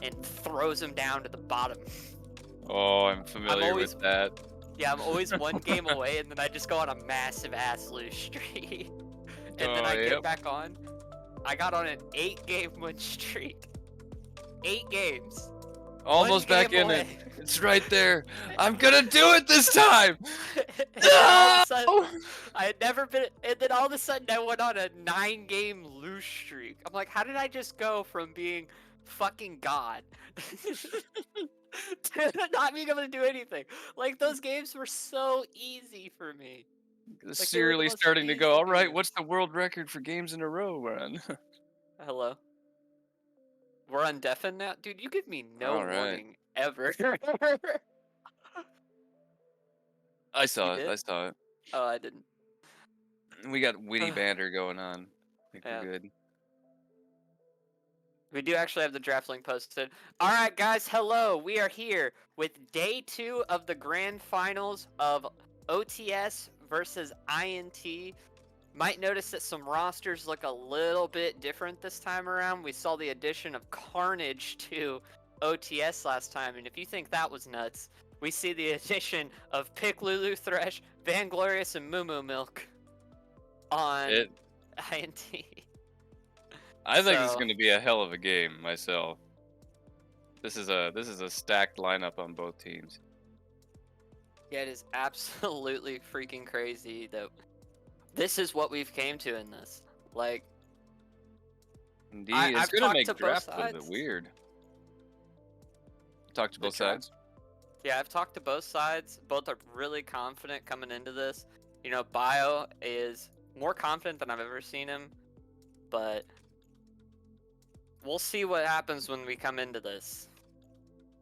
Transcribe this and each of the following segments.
and throws him down to the bottom. Oh, I'm familiar with that. Yeah, I'm always one game away, and then I just go on a massive ass lose streak. And then I get back on. I got on an 8-game win streak. 8 games. Almost back in it. It's right there. I'm gonna do it this time. No! I had never been, and then all of a sudden I went on a 9-game lose streak. I'm like, how did I just go from being fucking God to not being able to do anything? Like, those games were so easy for me. Seriously starting to go, all right, what's the world record for games in a row, Run? Hello? We're on deafen now? Dude, you give me no warning ever. I saw it. I saw it. Oh, I didn't. We got witty banter going on. I think we're good. We do actually have the draft link posted. All right, guys, hello. We are here with day 2 of the grand finals of OTS versus INT. Might notice that some rosters look a little bit different this time around. We saw the addition of Carnage to OTS last time, and if you think that was nuts, we see the addition of Pick Lulu Thresh, Vanglorious, and Moo Moo Milk on INT. I think this is going to be a hell of a game myself. This is a stacked lineup on both teams. Yeah, it is absolutely freaking crazy that this is what we've came to in this. Like, indeed, it's going to make draft a little bit weird. Talk to both sides. Yeah, I've talked to both sides. Both are really confident coming into this. You know, Bio is more confident than I've ever seen him, but we'll see what happens when we come into this.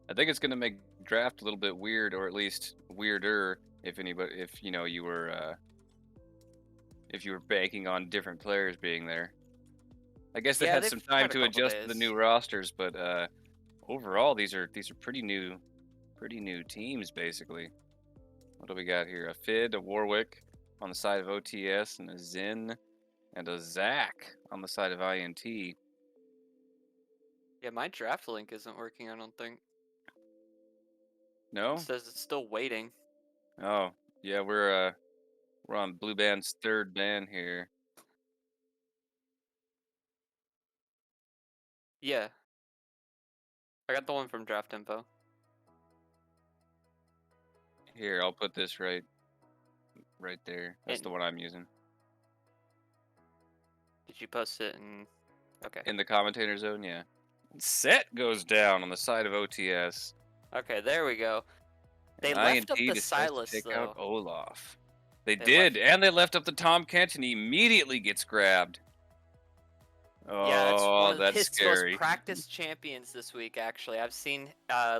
I think it's going to make draft a little bit weird, or at least weirder, if you were banking on different players being there. I guess they had some time to adjust to the new rosters, but overall these are pretty new teams basically. What do we got here? A Fid, a Warwick on the side of OTS, and a Zin and a Zac on the side of INT. Yeah, my draft link isn't working, I don't think. No? It says it's still waiting. Oh, yeah, we're on Blue Band's 3rd ban here. Yeah. I got the one from Draft Info. Here, I'll put this right there. That's the one I'm using. Did you post it in... Okay. In the commentator zone, yeah. Set goes down on the side of OTS. Okay, there we go. They left up the Silas, to take though. out Olaf. They did, and they left up the Tahm Kench, and he immediately gets grabbed. Oh, yeah, that's one of his scary. most practiced champions this week, actually. I've seen,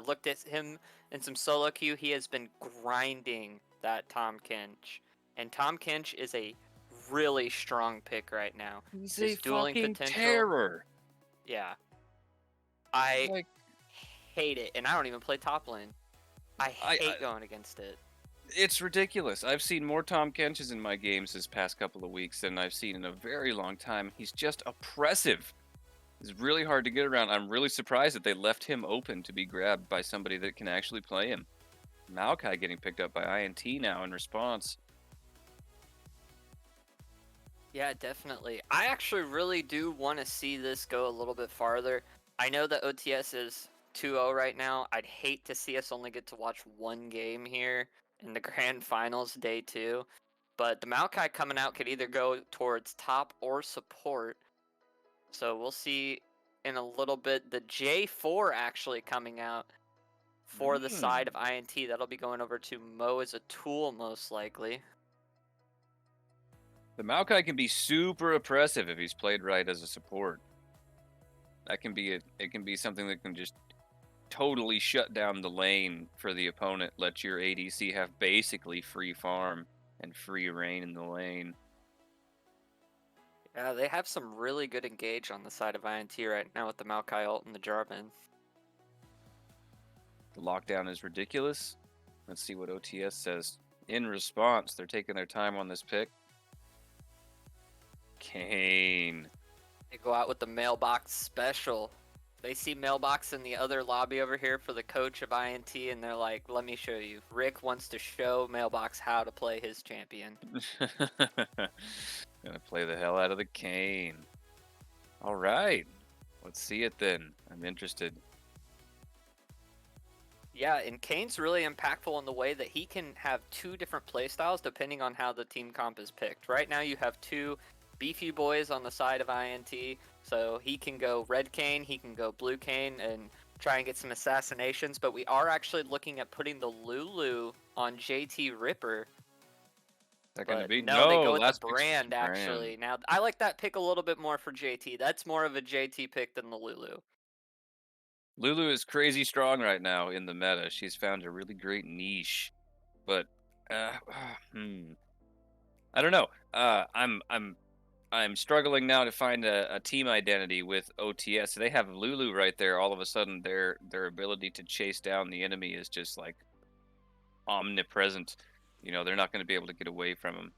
looked at him in some solo queue. He has been grinding that Tahm Kench. And Tahm Kench is a really strong pick right now. He's a fucking terror. Yeah. I hate it, and I don't even play top lane. I hate going against it. It's ridiculous. I've seen more Tahm Kenches in my games this past couple of weeks than I've seen in a very long time. He's just oppressive. It's really hard to get around. I'm really surprised that they left him open to be grabbed by somebody that can actually play him. Maokai getting picked up by INT now in response. Yeah, definitely. I actually really do want to see this go a little bit farther. I know that OTS is 2-0 right now. I'd hate to see us only get to watch one game here in the grand finals day 2. But the Maokai coming out could either go towards top or support. So we'll see in a little bit. The J4 actually coming out for the side of INT. That'll be going over to Mo as a tool, most likely. The Maokai can be super oppressive if he's played right as a support. That can be it can be something that can just totally shut down the lane for the opponent. Let your ADC have basically free farm and free reign in the lane. Yeah, they have some really good engage on the side of INT right now with the Maokai ult and the Jarvan. The lockdown is ridiculous. Let's see what OTS says. In response, they're taking their time on this pick. Kayn. They go out with the mailbox special. They see Mailbox in the other lobby over here for the coach of INT, and they're like, let me show you. Rick wants to show Mailbox how to play his champion. Gonna play the hell out of the Kayn. All right. Let's see it then. I'm interested. Yeah, and Kayn's really impactful in the way that he can have two different playstyles depending on how the team comp is picked. Right now you have two beefy boys on the side of INT, so he can go red Kayn, he can go blue Kayn, and try and get some assassinations, but we are actually looking at putting the Lulu on JT Ripper. That gonna be no, they go with the Brand actually. Now I like that pick a little bit more for JT. That's more of a JT pick than the Lulu. Lulu is crazy strong right now in the meta. She's found a really great niche, but I don't know. I'm struggling now to find a team identity with OTS. They have Lulu right there. All of a sudden, their ability to chase down the enemy is just like omnipresent. You know, they're not going to be able to get away from him.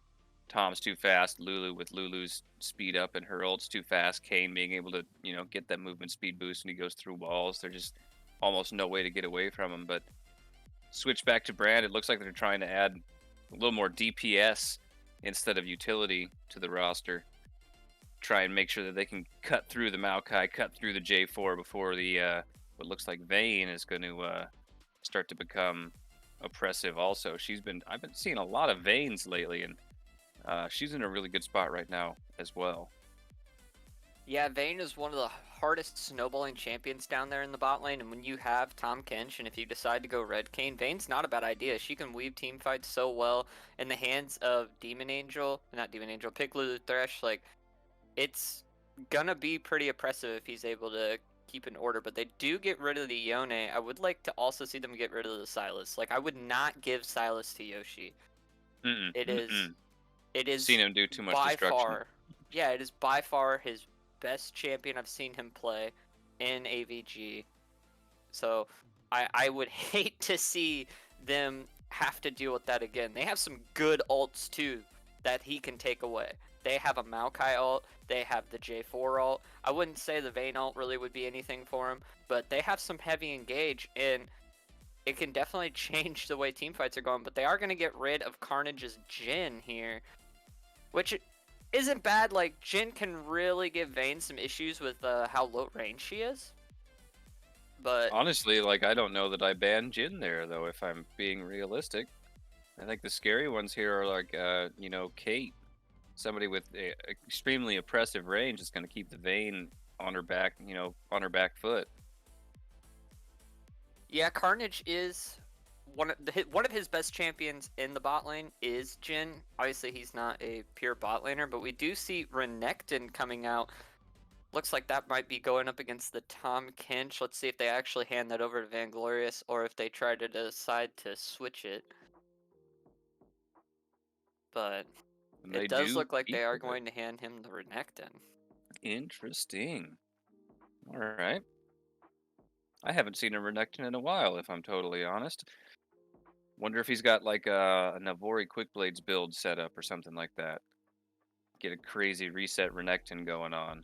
Tom's too fast. Lulu with Lulu's speed up and her ult's too fast. Kayn being able to, you know, get that movement speed boost when he goes through walls. There's just almost no way to get away from him. But switch back to Brand. It looks like they're trying to add a little more DPS instead of utility to the roster. Try and make sure that they can cut through the Maokai, cut through the J4 before the what looks like Vayne is going to start to become oppressive. Also, I've been seeing a lot of Vaynes lately, and she's in a really good spot right now as well. Yeah, Vayne is one of the hardest snowballing champions down there in the bot lane, and when you have Tahm Kench, and if you decide to go red Kayn, Vayne's not a bad idea. She can weave team fights so well in the hands of Pick Lulu Thresh. Like, it's gonna be pretty oppressive if he's able to keep an order, but they do get rid of the Yone. I would like to also see them get rid of the Sylas. Like, I would not give Sylas to Yoshi. It is seen him do too much destruction. It is by far his best champion I've seen him play in AVG. So I would hate to see them have to deal with that again. They have some good ults too that he can take away. They have a Maokai ult, they have the J4 ult. I wouldn't say the Vayne ult really would be anything for him, but they have some heavy engage, and it can definitely change the way team fights are going. But they are going to get rid of Carnage's Jhin here, which isn't bad. Like, Jhin can really give Vayne some issues with how low range she is. But honestly, like, I don't know that I ban Jhin there, though, if I'm being realistic. I think the scary ones here are like, you know, Kate. Somebody with extremely oppressive range is going to keep the Vayne on her back, you know, on her back foot. Yeah, Carnage is one of his best champions in the bot lane is Jhin. Obviously, he's not a pure bot laner, but we do see Renekton coming out. Looks like that might be going up against the Tahm Kench. Let's see if they actually hand that over to Vanglorious or if they try to decide to switch it. But it does look like they are going to hand him the Renekton. Interesting. All right. I haven't seen a Renekton in a while, if I'm totally honest. Wonder if he's got like a Navori Quickblades build set up or something like that. Get a crazy reset Renekton going on.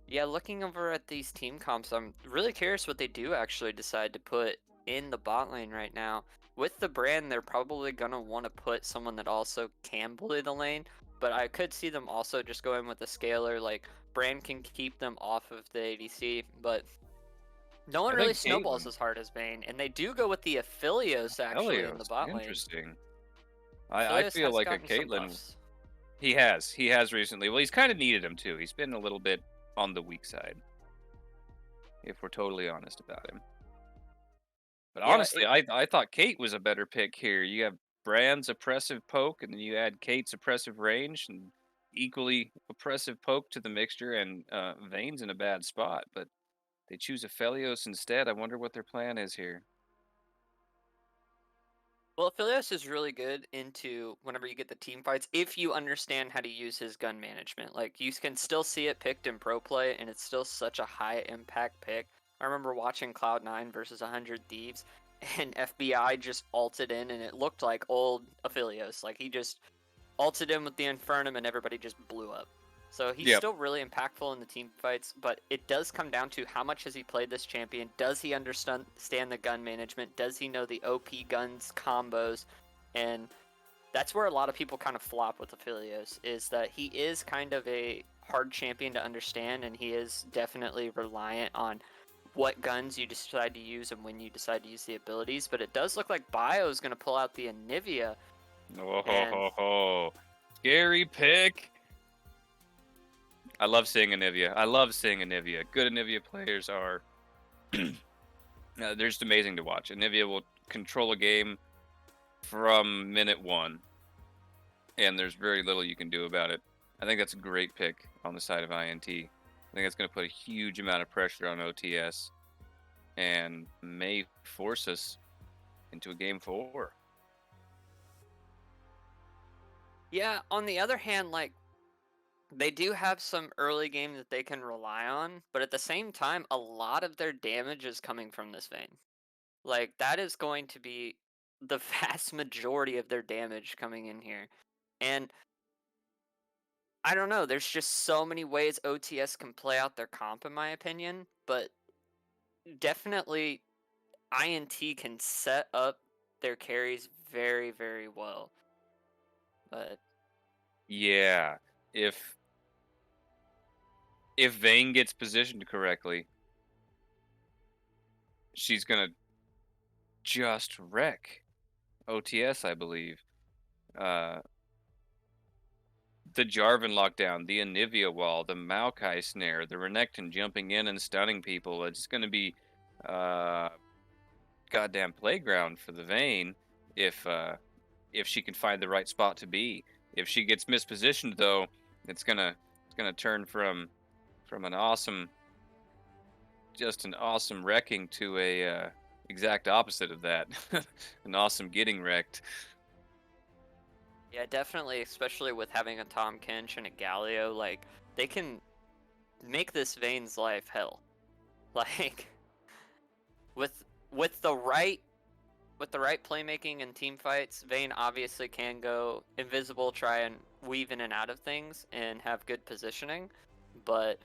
Yeah, looking over at these team comps, I'm really curious what they do actually decide to put in the bot lane right now. With the Brand, they're probably going to want to put someone that also can bully the lane, but I could see them also just going with a scaler. Like, Brand can keep them off of the ADC, but no one really snowballs as hard as Vayne, and they do go with the Aphelios actually in the bot lane. Interesting. I feel like a Caitlyn. He has recently. Well, he's kind of needed him too. He's been a little bit on the weak side, if we're totally honest about him. But yeah, honestly, I thought Kate was a better pick here. You have Brand's oppressive poke, and then you add Kate's oppressive range, and equally oppressive poke to the mixture, and Vayne's in a bad spot, but they choose Aphelios instead. I wonder what their plan is here. Well, Aphelios is really good into whenever you get the team fights, if you understand how to use his gun management. Like, you can still see it picked in pro play, and it's still such a high impact pick. I remember watching Cloud9 versus 100 Thieves, and FBI just ulted in, and it looked like old Aphelios. Like, he just ulted in with the Infernum, and everybody just blew up. So he's still really impactful in the team fights, but it does come down to how much has he played this champion? Does he understand the gun management? Does he know the OP guns combos? And that's where a lot of people kind of flop with Aphelios, is that he is kind of a hard champion to understand, and he is definitely reliant on what guns you decide to use and when you decide to use the abilities. But it does look like Bio is going to pull out the Anivia. Oh, scary pick. I love seeing Anivia. Good Anivia players are they're just amazing to watch. Anivia will control a game from minute 1, and there's very little you can do about it. I think that's a great pick on the side of INT. I think that's going to put a huge amount of pressure on OTS and may force us into a game 4. Yeah, on the other hand, like, they do have some early game that they can rely on, but at the same time, a lot of their damage is coming from this Vayne. Like, that is going to be the vast majority of their damage coming in here. And I don't know, there's just so many ways OTS can play out their comp, in my opinion, but definitely INT can set up their carries very, very well. But yeah, if Vayne gets positioned correctly, she's gonna just wreck OTS, I believe. The Jarvan lockdown, the Anivia wall, the Maokai snare, the Renekton jumping in and stunning people. It's going to be goddamn playground for the Vayne if she can find the right spot to be. If she gets mispositioned, though, it's gonna turn from an awesome wrecking to a exact opposite of that, an awesome getting wrecked. Yeah, definitely, especially with having a Tahm Kench and a Galio, like, they can make this Vayne's life hell. Like, with the right playmaking and team fights, Vayne obviously can go invisible, try and weave in and out of things, and have good positioning, but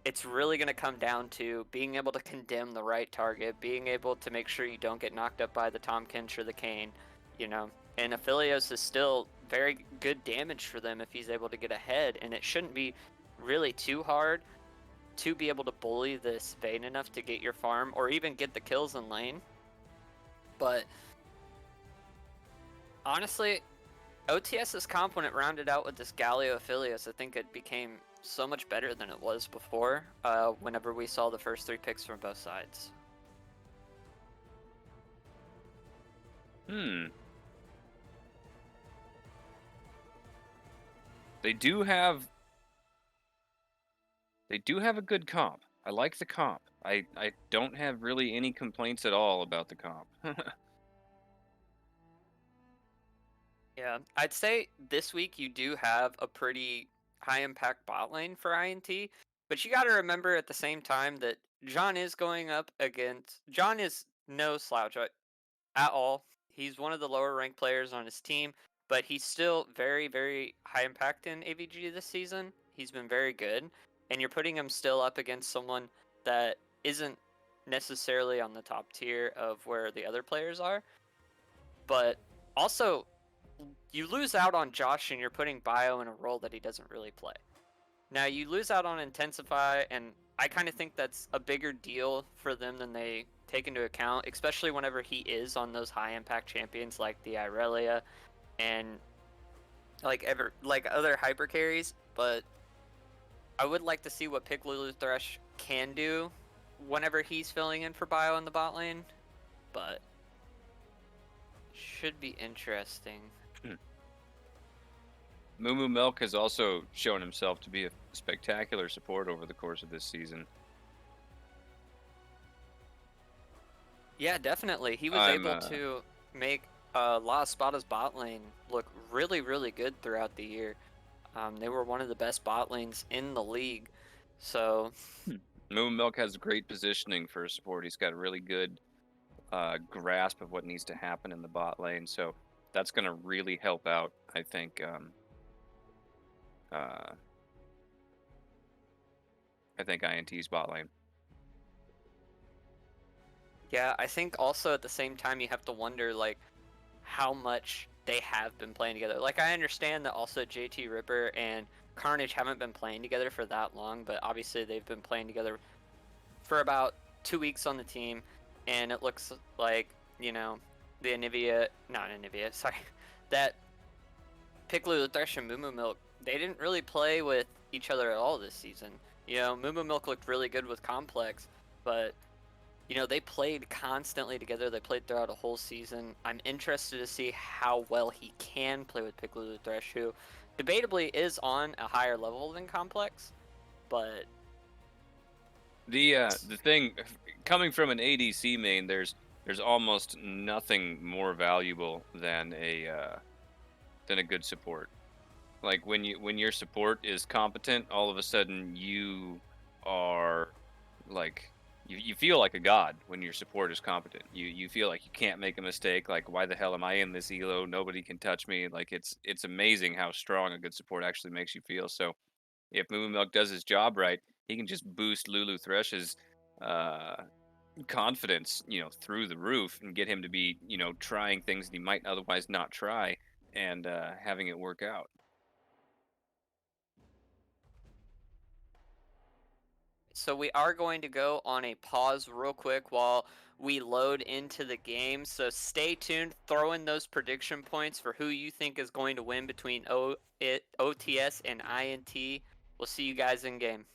it's really going to come down to being able to condemn the right target, being able to make sure you don't get knocked up by the Tahm Kench or the Kayn, you know? And Aphelios is still very good damage for them if he's able to get ahead, and it shouldn't be really too hard to be able to bully this Vayne enough to get your farm or even get the kills in lane. But honestly, OTS's comp, when it rounded out with this Galio Aphelios, I think it became so much better than it was before, whenever we saw the first 3 picks from both sides. They do have a good comp. I like the comp. I don't have really any complaints at all about the comp. Yeah, I'd say this week you do have a pretty high impact bot lane for INT, but you got to remember at the same time that John is going up against... John is no slouch at all. He's one of the lower ranked players on his team, but he's still very, very high impact in AVG this season. He's been very good, and you're putting him still up against someone that isn't necessarily on the top tier of where the other players are. But also, you lose out on Josh and you're putting Bio in a role that he doesn't really play. Now, you lose out on Intensify, and I kind of think that's a bigger deal for them than they take into account, especially whenever he is on those high impact champions like the Irelia and like other hyper carries. But I would like to see what Pick Lulu Thresh can do whenever he's filling in for Bio in the bot lane, but should be interesting. Moo Milk has also shown himself to be a spectacular support over the course of this season. Yeah, definitely. He was able to make La Espada's bot lane look really, really good throughout the year. They were one of the best bot lanes in the league. So Moo Milk has great positioning for a support. He's got a really good grasp of what needs to happen in the bot lane. So that's going to really help out, I think, I think INT's bot lane. Yeah, I think also at the same time you have to wonder like how much they have been playing together. Like I understand that also JT Ripper and Carnage haven't been playing together for that long, but obviously they've been playing together for about 2 weeks on the team, and it looks like, you know, the Anivia, not Anivia, sorry, that Piccolo Thresh and Moo Milk, they didn't really play with each other at all this season. You know, Moo Milk looked really good with Complex, but you know, they played constantly together. They played throughout a whole season. I'm interested to see how well he can play with Piccolo Thresh, who debatably is on a higher level than Complex, but the thing coming from an ADC main, there's almost nothing more valuable than a good support. Like when your support is competent, all of a sudden you are like you feel like a god when your support is competent. You feel like you can't make a mistake. Like, why the hell am I in this elo? Nobody can touch me. Like, it's amazing how strong a good support actually makes you feel. So if Moo Milk does his job right, he can just boost Lulu Thresh's uh, confidence, through the roof, and get him to be, trying things that he might otherwise not try, and having it work out. so we are going to go on a pause real quick while we load into the game. So stay tuned. Throw in those prediction points for who you think is going to win between OTS and INT. We'll see you guys in game.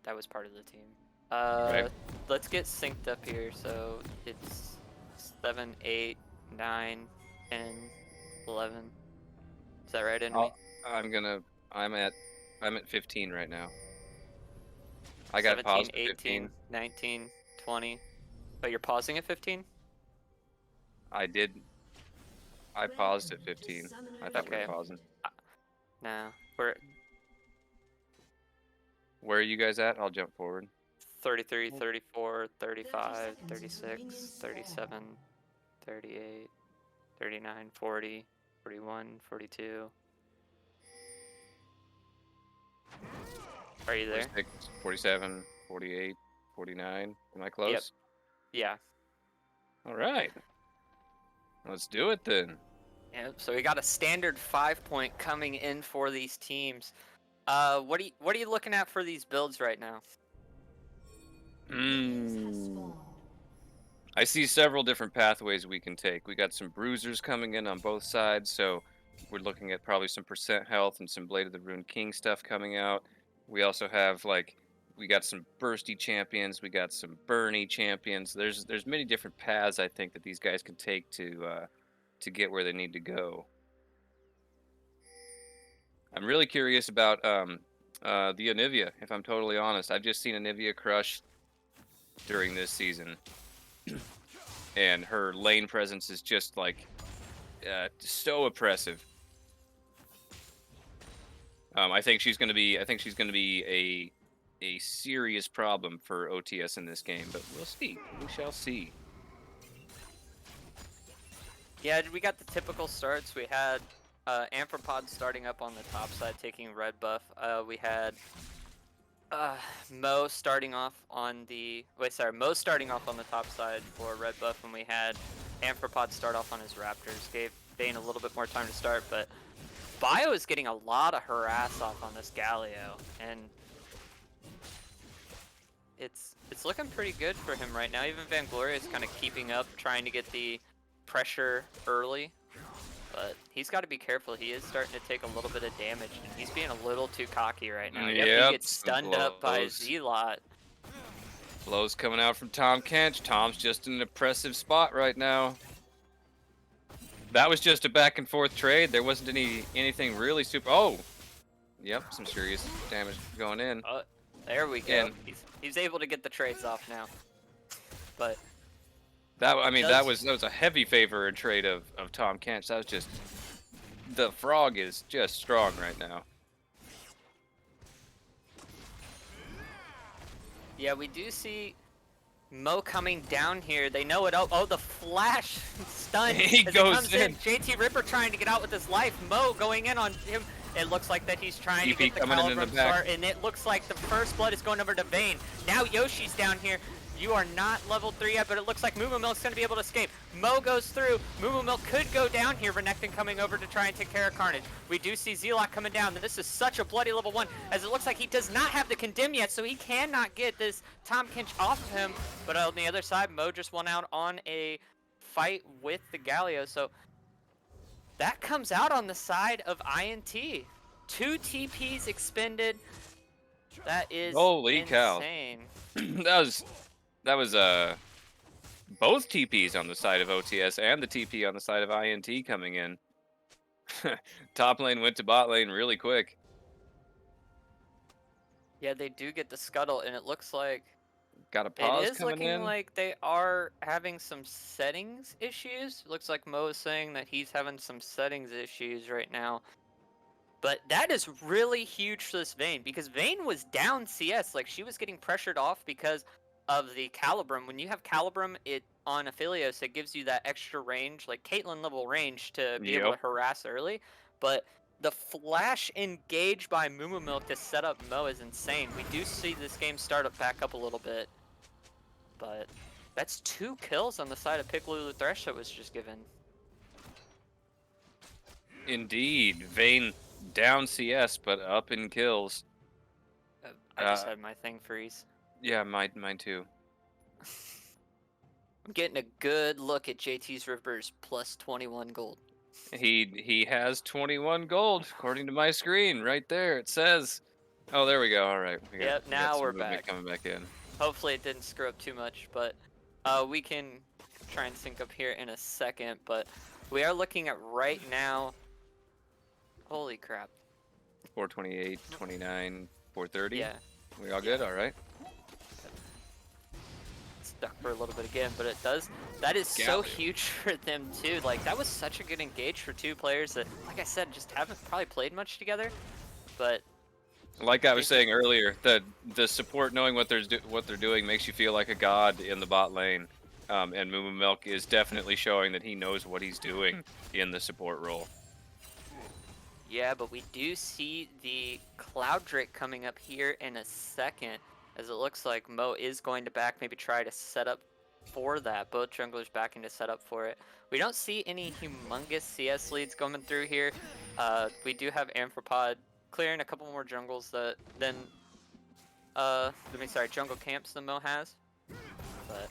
that was part of the team. Right. Let's get synced up here. So it's 7, 8, 9, 10, 11. Is that right, enemy? I'm at 15 right now. I got 17, paused at 18, 15. 19, 20. But you're pausing at 15? I did. I paused at 15. I thought we were pausing. No, Where are you guys at? I'll jump forward. 33, 34, 35, 36, 37, 38, 39, 40, 41, 42. Are you there? 46, 47, 48, 49. Am I close? Yep. Yeah. All right. Let's do it then. Yep. So we got a standard 5-point coming in for these teams. What are you looking at for these builds right now? I see several different pathways we can take. We got some bruisers coming in on both sides, so we're looking at probably some percent health and some Blade of the Rune King stuff coming out. We also have we got some bursty champions, we got some burny champions. There's many different paths I think that these guys can take to get where they need to go. I'm really curious about the Anivia, if I'm totally honest. I've just seen Anivia crush during this season. And her lane presence is just like so oppressive. I think she's going to be a serious problem for OTS in this game, but we'll see. We shall see. Yeah, we got the typical starts. We had Amphropod starting up on the top side, taking red buff. We had Mo starting off on the Mo starting off on the top side for red buff, and we had Amphropod start off on his Raptors. Gave Vayne a little bit more time to start, but Bio is getting a lot of harass off on this Galio, and it's looking pretty good for him right now. Even Vangloria is kind of keeping up, trying to get the pressure early. But he's got to be careful. He is starting to take a little bit of damage, and he's being a little too cocky right now. Yep, he gets stunned up by Zealot. Blows coming out from Tahm Kench. Tom's just in an oppressive spot right now. That was just a back and forth trade. There wasn't anything really super. Oh, yep, some serious damage going in. There we go. He's able to get the trades off now. But that was a heavy favor and trade of Tahm Kench. That was just, the frog is just strong right now. Yeah, we do see Mo coming down here. They know it. Oh, the flash stun. He goes in. JT Ripper trying to get out with his life. Mo going in on him. It looks like that he's trying to get the Calibrum start, and it looks like the first blood is going over to Vayne. Now Yoshi's down here. You are not level 3 yet, but it looks like Moo Moo Milk's going to be able to escape. Mo goes through. Moo Moo Milk could go down here. Renekton coming over to try and take care of Carnage. We do see Zealot coming down. This is such a bloody level 1, as it looks like he does not have the Condemn yet, so he cannot get this Tahm Kench off of him. But on the other side, Mo just won out on a fight with the Galio. So that comes out on the side of INT. 2 TPs expended. That is holy insane. Cow. That was both TPs on the side of OTS and the TP on the side of INT coming in. Top lane went to bot lane really quick. Yeah, they do get the scuttle, and it looks like got a pause. It is looking like they are having some settings issues. Looks like Mo is saying that he's having some settings issues right now. But that is really huge for this Vayne, because Vayne was down CS. Like, she was getting pressured off because of the Calibrum. When you have Calibrum on Aphelios, it gives you that extra range, like Caitlyn level range, to be able to harass early. But the flash engage by Moo Moo Milk to set up Mo is insane. We do see this game start back up a little bit. But that's 2 kills on the side of Pickalulu Thresh that was just given. Indeed. Vayne down CS, but up in kills. I just had my thing freeze. Yeah, mine too. I'm getting a good look at JT's Ripper's plus 21 gold. He has 21 gold, according to my screen. Right there, it says. Oh, there we go. All right. Yep, now we're back. Coming back in. Hopefully it didn't screw up too much, but we can try and sync up here in a second. But we are looking at right now. Holy crap. 428, 29, 430. Yeah. We all good? All right. Stuck for a little bit again, but it does. That is so huge for them too. Like that was such a good engage for two players that, like I said, just haven't probably played much together. But like I was saying earlier, the support knowing what they're doing makes you feel like a god in the bot lane. And Moomamilk is definitely showing that he knows what he's doing in the support role. Yeah, but we do see the Cloud Drake coming up here in a second, as it looks like Mo is going to back, maybe try to set up for that. Both junglers backing to set up for it. We don't see any humongous CS leads coming through here. We do have Amphropod clearing a couple more jungles than jungle camps than Mo has. But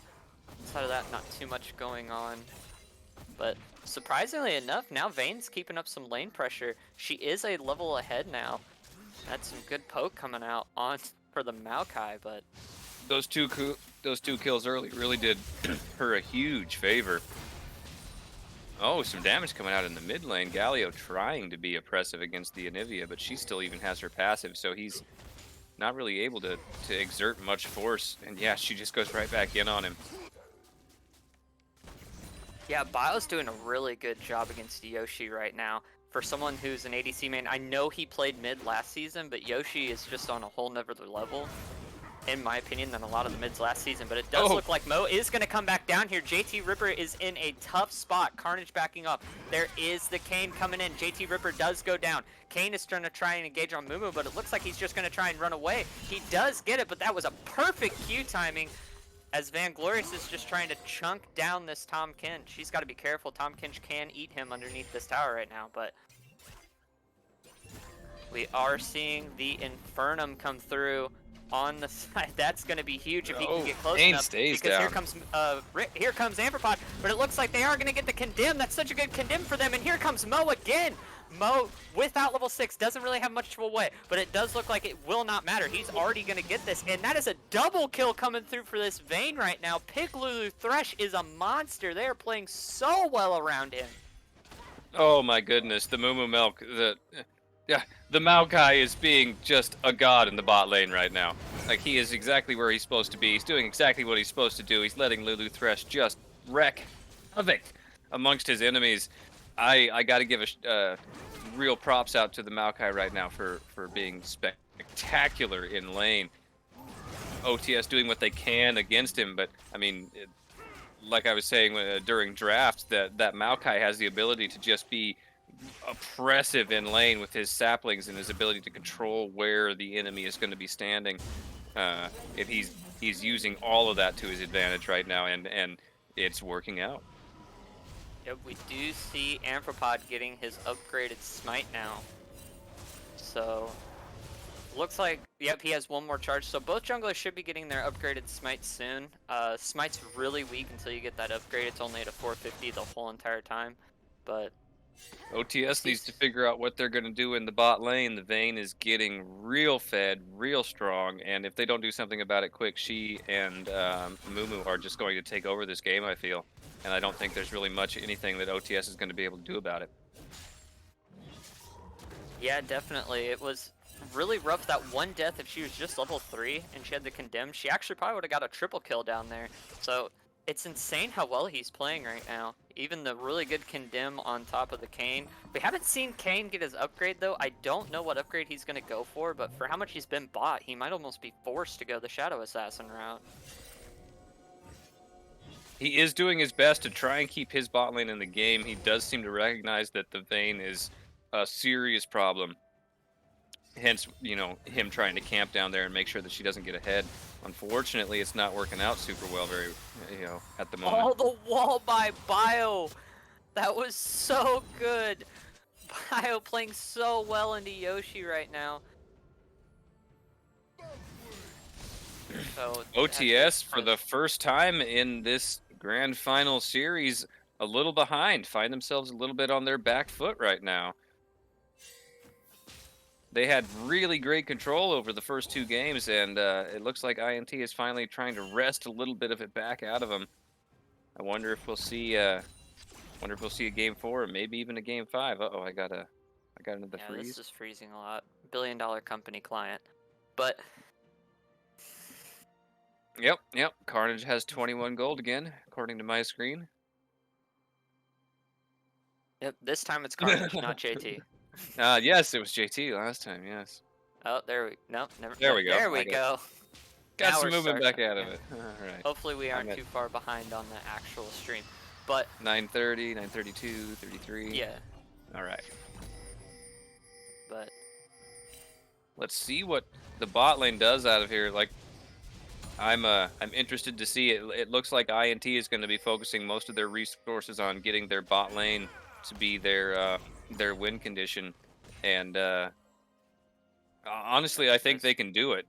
outside of that, not too much going on. But surprisingly enough, now Vayne's keeping up some lane pressure. She is a level ahead now. That's some good poke coming out on for the Maokai, but those two kills early really did her a huge favor. Oh, some damage coming out in the mid lane. Galio trying to be oppressive against the Anivia, but she still even has her passive, so he's not really able to exert much force. And yeah, she just goes right back in on him. Yeah, Bio's doing a really good job against Yoshi right now. For someone who's an ADC main, I know he played mid last season, but Yoshi is just on a whole nother level, in my opinion, than a lot of the mids last season. But it does look like Mo is going to come back down here. JT Ripper is in a tough spot. Carnage backing up. There is the Kayn coming in. JT Ripper does go down. Kayn is trying to engage on Mumu, but it looks like he's just going to try and run away. He does get it, but that was a perfect Q timing, as Vanglorious is just trying to chunk down this Tahm Kench. She's got to be careful. Tahm Kench can eat him underneath this tower right now, but we are seeing the Infernum come through on the side. That's going to be huge if he can get close enough. Stays because down. Here comes Amphropod, but it looks like they are going to get the Condemn. That's such a good Condemn for them, and here comes Mo again. Mo, without level 6, doesn't really have much of a way, but it does look like it will not matter. He's already going to get this, and that is a double kill coming through for this Vayne right now. Piglulu Thresh is a monster. They are playing so well around him. Oh my goodness, the Moomamilk, the Maokai is being just a god in the bot lane right now. Like, he is exactly where he's supposed to be. He's doing exactly what he's supposed to do. He's letting Lulu Thresh just wreak havoc amongst his enemies. I got to give a real props out to the Maokai right now for being spectacular in lane. OTS doing what they can against him, but I mean, like I was saying during drafts, that Maokai has the ability to just be oppressive in lane with his saplings and his ability to control where the enemy is going to be standing. If he's using all of that to his advantage right now, and it's working out. Yep, we do see Amphropod getting his upgraded smite now. So, looks like, yep, he has one more charge. So both junglers should be getting their upgraded smite soon. Smite's really weak until you get that upgrade. It's only at a 450 the whole entire time. But OTS needs to figure out what they're going to do in the bot lane. The Vayne is getting real fed, real strong, and if they don't do something about it quick, she and Mumu are just going to take over this game, I feel. And I don't think there's really anything that OTS is going to be able to do about it. Yeah, definitely. It was really rough. That one death, if she was just level 3 and she had the Condemn, she actually probably would have got a triple kill down there. So it's insane how well he's playing right now. Even the really good Condemn on top of the Kayn. We haven't seen Kayn get his upgrade though. I don't know what upgrade he's going to go for, but for how much he's been bought, he might almost be forced to go the Shadow Assassin route. He is doing his best to try and keep his bot lane in the game. He does seem to recognize that the Vayne is a serious problem. Hence, you know, him trying to camp down there and make sure that she doesn't get ahead. Unfortunately, it's not working out super well at the moment. Oh, the wall by Bio. That was so good. Bio playing so well into Yoshi right now. So, OTS, for the first time in this grand final series, a little behind. Find themselves a little bit on their back foot right now. They had really great control over the first 2 games, and it looks like INT is finally trying to wrest a little bit of it back out of them. I wonder if we'll see a game 4, or maybe even a game 5. Uh-oh, I got another freeze. This is freezing a lot. $1 billion company client, but Yep. Carnage has 21 gold again, according to my screen. Yep, this time it's Carnage, not JT. Yes, it was JT last time. Yes. Oh, there we. Nope, never. There we go. There we go. Got some movement back out of it. All right. Hopefully we aren't too far behind on the actual stream, but 9:30, 9:32, 33. Yeah. All right. But let's see what the bot lane does out of here. Like, I'm interested to see it. It looks like INT is going to be focusing most of their resources on getting their bot lane to be their win condition, and honestly, I think they can do it.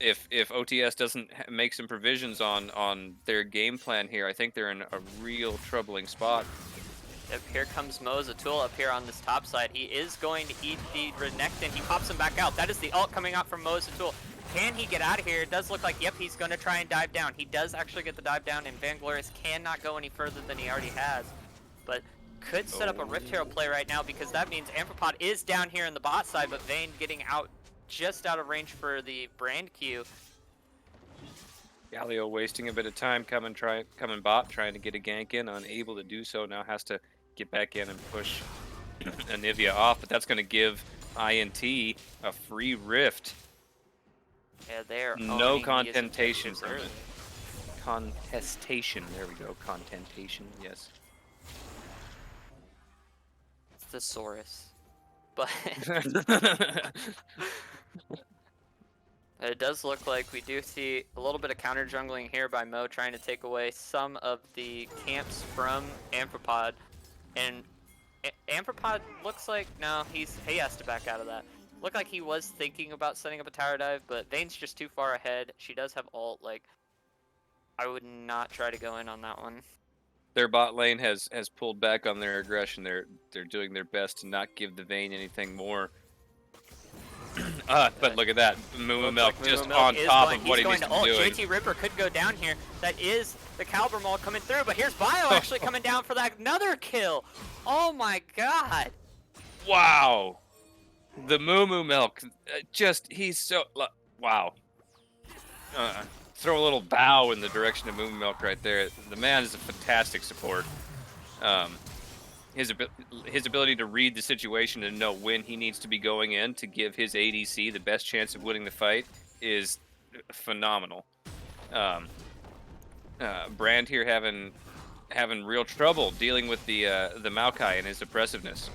If OTS doesn't make some provisions on their game plan here, I think they're in a real troubling spot. Yep, here comes Mozatul up here on this top side. He is going to eat the Renekton. He pops him back out. That is the ult coming out from Mozatul. Can he get out of here? It does look like, yep, he's going to try and dive down. He does actually get the dive down, and Vanglorious cannot go any further than he already has. But could set up a Rift Herald play right now, because that means Amphipod is down here in the bot side, but Vayne getting out just out of range for the Brand Q. Galio wasting a bit of time coming bot, trying to get a gank in, unable to do so. Now has to get back in and push Anivia off, but that's going to give INT a free Rift. Yeah, they're no contentation from it. Contestation. There we go. Contentation. Yes. Thesaurus. But it does look like we do see a little bit of counter jungling here by Mo, trying to take away some of the camps from Amphipod. And Amphipod looks like, no, he has to back out of that. Looked like he was thinking about setting up a tower dive, but Vayne's just too far ahead. She does have ult. Like, I would not try to go in on that one. Their bot lane has pulled back on their aggression. They're doing their best to not give the Vayne anything more. But look at that, Moo Milk just on top of what he needs to be doing. JT Ripper could go down here. That is the Caliber Maul coming through, but here's Bio actually coming down for that another kill. Oh my god! Wow, the Moo Milk, he's so wow. Throw a little bow in the direction of Moo Milk right there. The man is a fantastic support. His ability to read the situation and know when he needs to be going in to give his ADC the best chance of winning the fight is phenomenal. Brand here having real trouble dealing with the Maokai and his oppressiveness.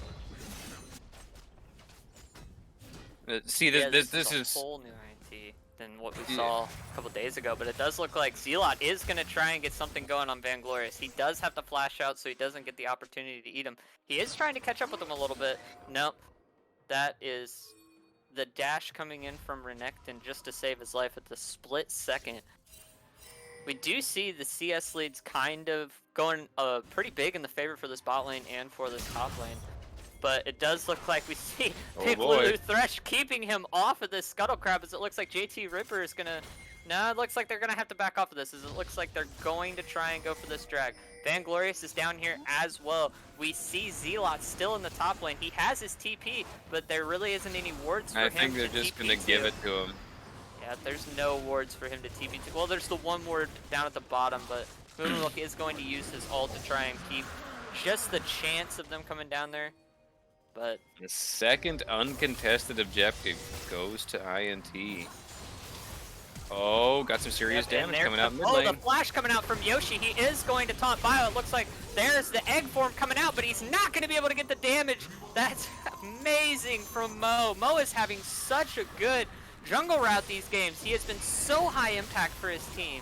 See, this is a whole new INT than what we saw a couple days ago, but it does look like Zealot is going to try and get something going on Vanglorious. He does have to flash out, so he doesn't get the opportunity to eat him. He is trying to catch up with him a little bit. Nope. That is the dash coming in from Renekton just to save his life at the split second. We do see the CS leads kind of going pretty big in the favor for this bot lane and for this top lane. But it does look like we see Big Lulu Thresh keeping him off of this Scuttle Crab, as it looks like JT Ripper is going to... No, it looks like they're going to have to back off of this, as it looks like they're going to try and go for this drag. Vanglorious is down here as well. We see Zealot still in the top lane. He has his TP, but there really isn't any wards for him to TP to. I think they're just going to give it to him. Yeah, there's no wards for him to TP to. Well, there's the one ward down at the bottom, but Moonlook is going to use his ult to try and keep just the chance of them coming down there. But the second uncontested objective goes to INT. Oh, got some serious damage coming out in mid lane. Oh, the flash coming out from Yoshi. He is going to taunt Bio. It looks like there's the egg form coming out, but he's not going to be able to get the damage. That's amazing from Mo. Mo is having such a good jungle route these games. He has been so high impact for his team.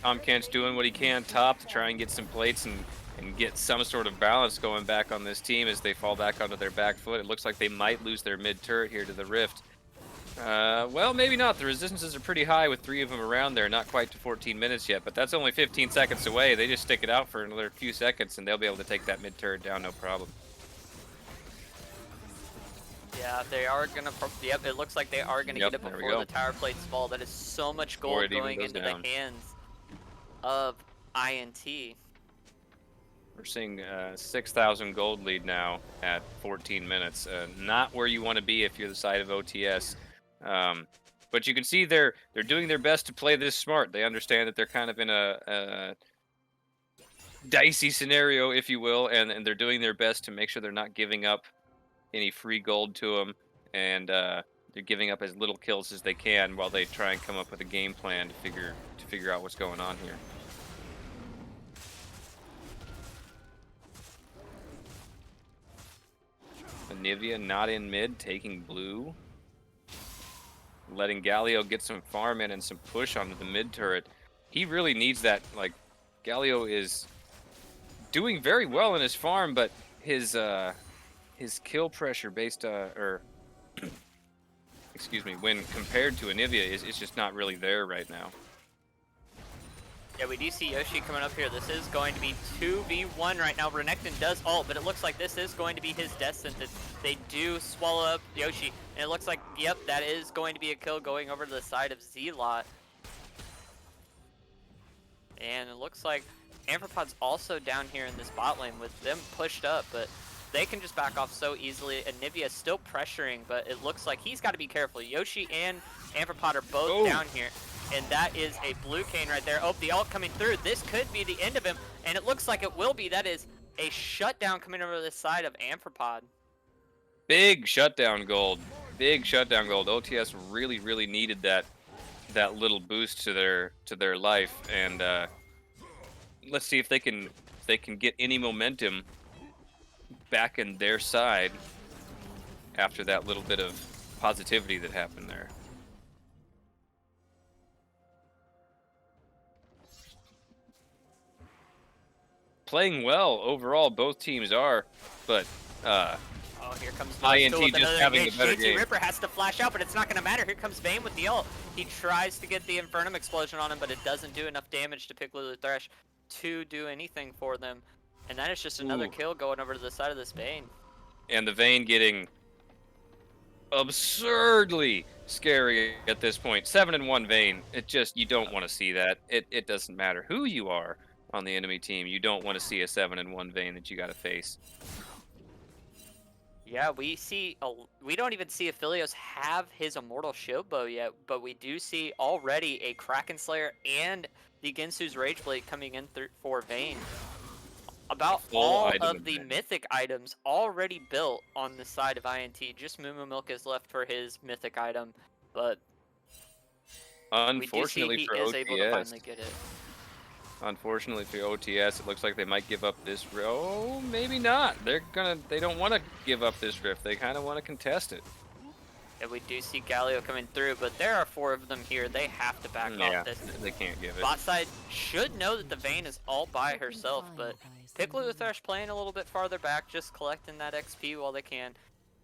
Tom Kent's doing what he can top to try and get some plates and get some sort of balance going back on this team as they fall back onto their back foot. It looks like they might lose their mid turret here to the Rift. Well, maybe not. The resistances are pretty high with 3 of them around there. Not quite to 14 minutes yet, but that's only 15 seconds away. They just stick it out for another few seconds, and they'll be able to take that mid turret down, no problem. Yeah, they are gonna. Yep, it looks like they are gonna get it before the tower plates fall. That is so much gold going into the hands of INT. We're seeing 6,000 gold lead now at 14 minutes. Not where you want to be if you're the side of OTS. But you can see they're doing their best to play this smart. They understand that they're kind of in a dicey scenario, if you will, and they're doing their best to make sure they're not giving up any free gold to them, and they're giving up as little kills as they can while they try and come up with a game plan to figure out what's going on here. Anivia not in mid, taking blue. Letting Galio get some farm in and some push onto the mid turret. He really needs that. Like, Galio is doing very well in his farm, but his kill pressure based excuse me, when compared to Anivia is just not really there right now. Yeah, we do see Yoshi coming up here. This is going to be 2v1 right now. Renekton does ult, but it looks like this is going to be his death sentence. They do swallow up Yoshi, and it looks like, yep, that is going to be a kill going over to the side of Zealot. And it looks like Amphipod's also down here in this bot lane with them pushed up, but they can just back off so easily. Anivia still pressuring, but it looks like he's got to be careful. Yoshi and Amphipod are both down here. And that is a blue cane right there. Oh, the ult coming through. This could be the end of him, and it looks like it will be. That is a shutdown coming over the side of Amphipod. Big shutdown gold. Big shutdown gold. OTS really, really needed that little boost to their life, and let's see if they can get any momentum back in their side after that little bit of positivity that happened there. Playing well overall, both teams are, but oh, here comes INT just having a better game. Ripper has to flash out, but it's not going to matter. Here comes Vayne with the ult. He tries to get the Infernum explosion on him, but it doesn't do enough damage to Piccolo the Thresh to do anything for them. And that is just another kill going over to the side of this Vayne. And the Vayne getting absurdly scary at this point. 7-1 Vayne. It just, you don't want to see that. It doesn't matter who you are on the enemy team. You don't want to see a 7-1 Vayne that you got to face. Yeah, we don't even see Aphelios have his Immortal Shield Bow yet, but we do see already a Kraken Slayer and the Ginsu's Rageblade coming in for Vayne. About all of the mythic items already built on the side of INT. Just Moo Milk is left for his mythic item, but unfortunately for he is able to finally get it. Unfortunately for OTS, it looks like they might give up this. Oh, maybe not. They don't want to give up this rift. They kind of want to contest it. And we do see Galio coming through, but there are 4 of them here. They have to back off this. They can't give it. Bot side should know that the Vayne is all by herself, but Piccolo the Thresh playing a little bit farther back, just collecting that XP while they can.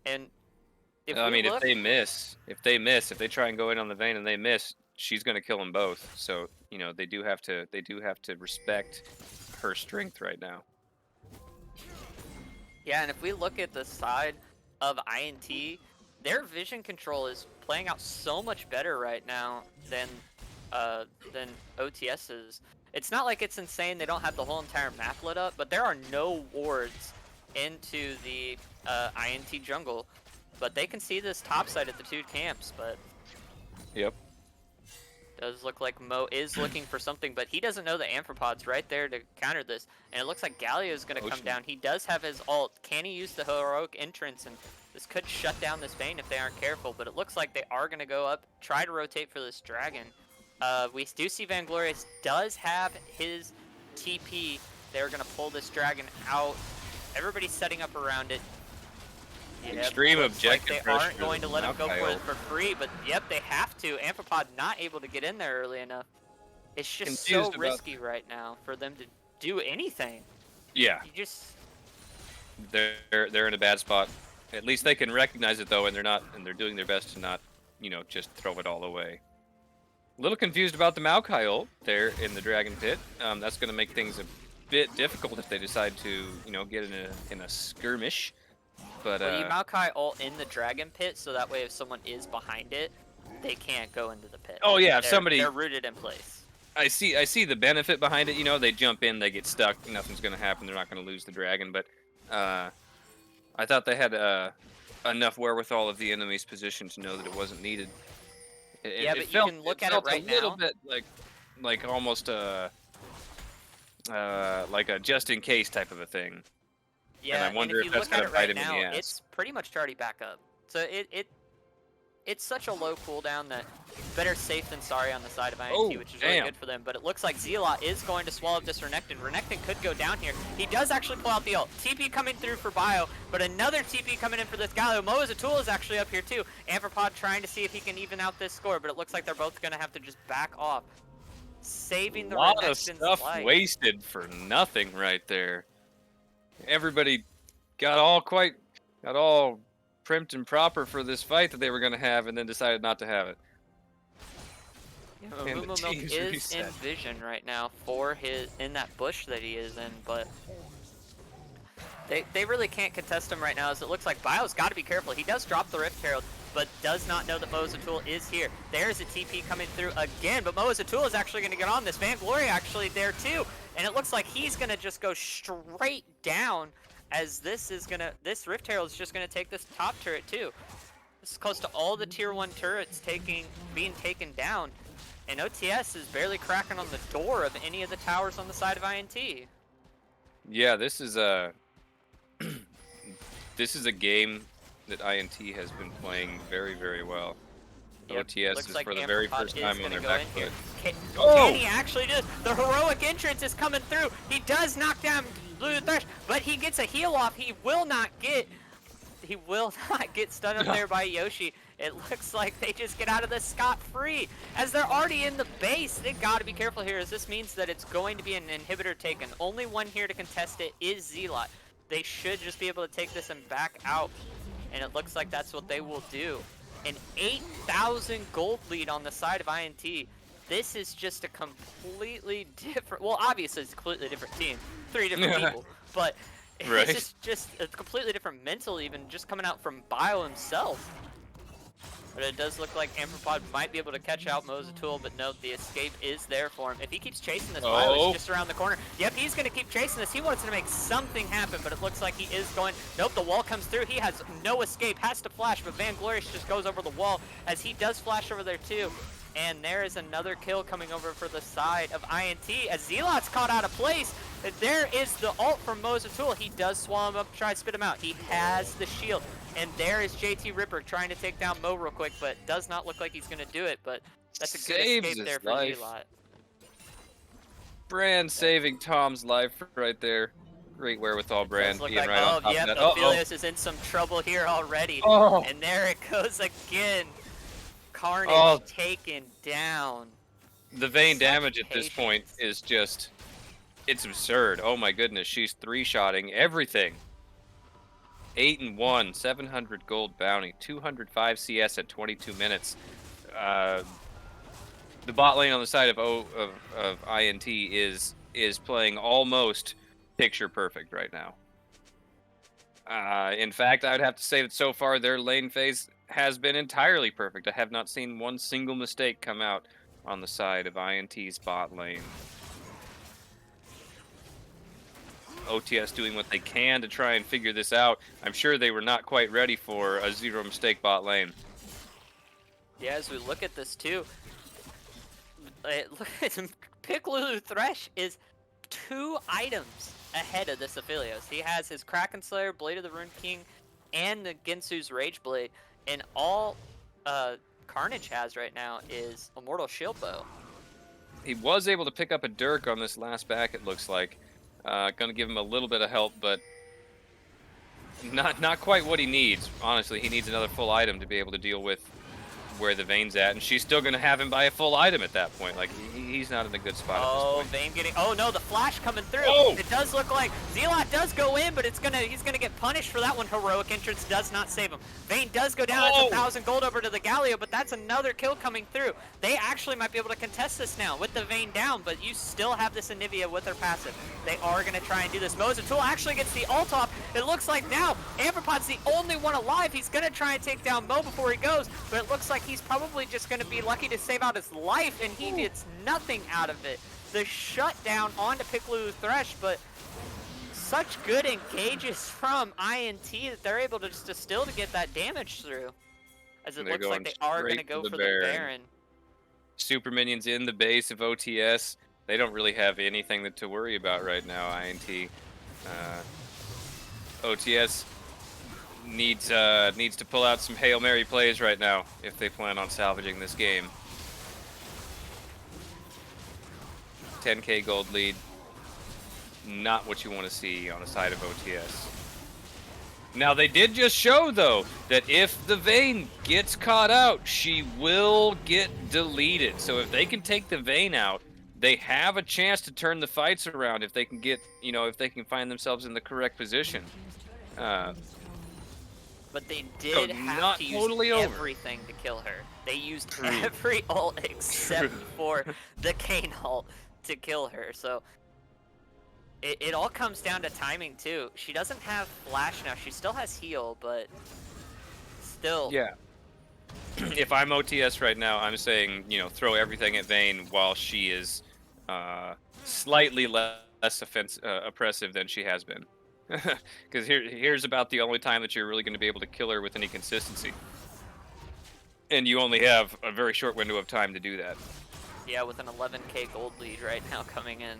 And if if they miss, if they try and go in on the Vayne and they miss, she's going to kill them both. So, you know, they do have to respect her strength right now. Yeah, and if we look at the side of INT, their vision control is playing out so much better right now than OTS's. It's not like it's insane they don't have the whole entire map lit up, but there are no wards into the INT jungle. But they can see this top side at the 2 camps, but yep. Does look like Mo is looking for something, but he doesn't know the Amphipod's right there to counter this. And it looks like Galio is going to come down. He does have his ult. Can he use the heroic entrance? And this could shut down this Vayne if they aren't careful, but it looks like they are going to go up, try to rotate for this dragon. We do see Vanglorious does have his TP. They're going to pull this dragon out. Everybody's setting up around it. Yep, extreme objective like they aren't going to let him go for it for free, but yep, they have to. Amphipod not able to get in there early enough. It's just so risky right now for them to do anything. Yeah. You just they're in a bad spot. At least they can recognize it though, and they're doing their best to not, you know, just throw it all away. A little confused about the Maokai ult there in the Dragon Pit. That's going to make things a bit difficult if they decide to, you know, get in a skirmish. But well, you Maokai ult in the dragon pit, so that way if someone is behind it, they can't go into the pit. Oh yeah, if they're rooted in place. I see the benefit behind it. You know, they jump in, they get stuck, nothing's gonna happen. They're not gonna lose the dragon. But I thought they had enough wherewithal of the enemy's position to know that it wasn't needed. Yeah, but you can look at it right now. A little bit like almost like a just in case type of a thing. Yeah, and I wonder if you if that's look at gonna it right bite him now, in the ass. it's pretty much already back up. So it's such a low cooldown that better safe than sorry on the side of INT, which is really good for them. But it looks like Zealot is going to swallow up this Renekton. Renekton could go down here. He does actually pull out the ult. TP coming through for Bio, but another TP coming in for this Galio. Moa's is actually up here too. Amphipod trying to see if he can even out this score, but it looks like they're both going to have to just back off. Saving the Renekton's life. A lot of stuff wasted for nothing right there. Everybody got all primed and proper for this fight that they were going to have, and then decided not to have it. Yeah, Mumu Milk is in vision right now for in that bush that he is in, but they really can't contest him right now, as it looks like Bio's got to be careful. He does drop the Rift Herald, but does not know that Moa's is here. There's a TP coming through again, but Moa's is actually going to get on this. Vainglory actually there too, and it looks like he's going to just go straight down, as this Rift Herald is just going to take this top turret too. This is close to all the tier 1 turrets being taken down, and OTS is barely cracking on the door of any of the towers on the side of INT. Yeah, this is a game that INT has been playing very, very well. Yep. OTS Looks is like for the very first time on their back foot. Can he actually do the heroic entrance is coming through. He does knock down Blue Thresh, but he gets a heal off. He will not get stunned up there by Yoshi. It looks like they just get out of this scot-free, as they're already in the base. They gotta be careful here, as this means that it's going to be an inhibitor taken. Only one here to contest it is Zealot. They should just be able to take this and back out, and it looks like that's what they will do. An 8,000 gold lead on the side of INT. This is just a completely different, well, obviously it's a completely different team, 3 different people, but right. This is just a completely different mental, even just coming out from Bio himself. But it does look like Amphipod might be able to catch out Moa's, but no, the escape is there for him. If he keeps chasing this, Bio is just around the corner. Yep, he's going to keep chasing this. He wants to make something happen, but it looks like he is going. Nope, the wall comes through. He has no escape, has to flash, but Vainglorious just goes over the wall, as he does flash over there too. And there is another kill coming over for the side of INT, as Zealot's caught out of place. There is the ult from Moa's. He does swallow him up, try to spit him out. He has the shield. And there is JT Ripper trying to take down Mo real quick, but does not look like he's going to do it. But that's a good escape there for Zealot. Brand saving Tom's life right there. Great wherewithal, Brand. Being right on top of that. Aphelios is in some trouble here already. And there it goes again. Carnage taken down. The Vayne damage at this point is just, it's absurd. Oh my goodness, she's 3-shotting everything. 8-1, 700 gold bounty, 205 CS at 22 minutes. The bot lane on the side of INT is playing almost picture perfect right now. In fact, I'd have to say that so far their lane phase has been entirely perfect. I have not seen one single mistake come out on the side of INT's bot lane. OTS doing what they can to try and figure this out. I'm sure they were not quite ready for a zero mistake bot lane. Yeah, as we look at this too, look at Pick Lulu Thresh is 2 items ahead of this Aphelios. He has his Kraken Slayer, Blade of the Rune King, and the Ginsu's Rage Blade, and all Carnage has right now is Immortal Shield Bow. He was able to pick up a Dirk on this last back, it looks like. Gonna give him a little bit of help, but not quite what he needs. Honestly, he needs another full item to be able to deal with where the Vayne's at, and she's still going to have him buy a full item at that point. Like, he's not in a good spot at this point. Vayne getting... Oh, no, the flash coming through. Oh! It does look like Zealot does go in, but he's going to get punished for that one. Heroic Entrance does not save him. Vayne does go down. That's 1,000 gold over to the Galio, but that's another kill coming through. They actually might be able to contest this now with the Vayne down, but you still have this Anivia with her passive. They are going to try and do this. Mozatul actually gets the ult off. It looks like now Amberpod's the only one alive. He's going to try and take down Mo before he goes, but it looks like he's probably just going to be lucky to save out his life, and he gets nothing out of it. The shutdown onto Piklulu Thresh, but such good engages from INT that they're able to just still to get that damage through. As it looks like they are going to go for the Baron. Super minions in the base of OTS. They don't really have anything to worry about right now, INT. OTS needs to pull out some Hail Mary plays right now if they plan on salvaging this game. 10k gold lead. Not what you want to see on the side of OTS. Now, they did just show, though, that if the Vayne gets caught out, she will get deleted. So if they can take the Vayne out, they have a chance to turn the fights around if they can get, if they can find themselves in the correct position. But they did have to use everything to kill her. They used every ult except for the Kayn ult to kill her. So it all comes down to timing too. She doesn't have flash now. She still has heal, but still. Yeah. If I'm OTS right now, I'm saying, throw everything at Vayne while she is slightly less oppressive than she has been. Because here's about the only time that you're really going to be able to kill her with any consistency. And you only have a very short window of time to do that. Yeah, with an 11k gold lead right now coming in.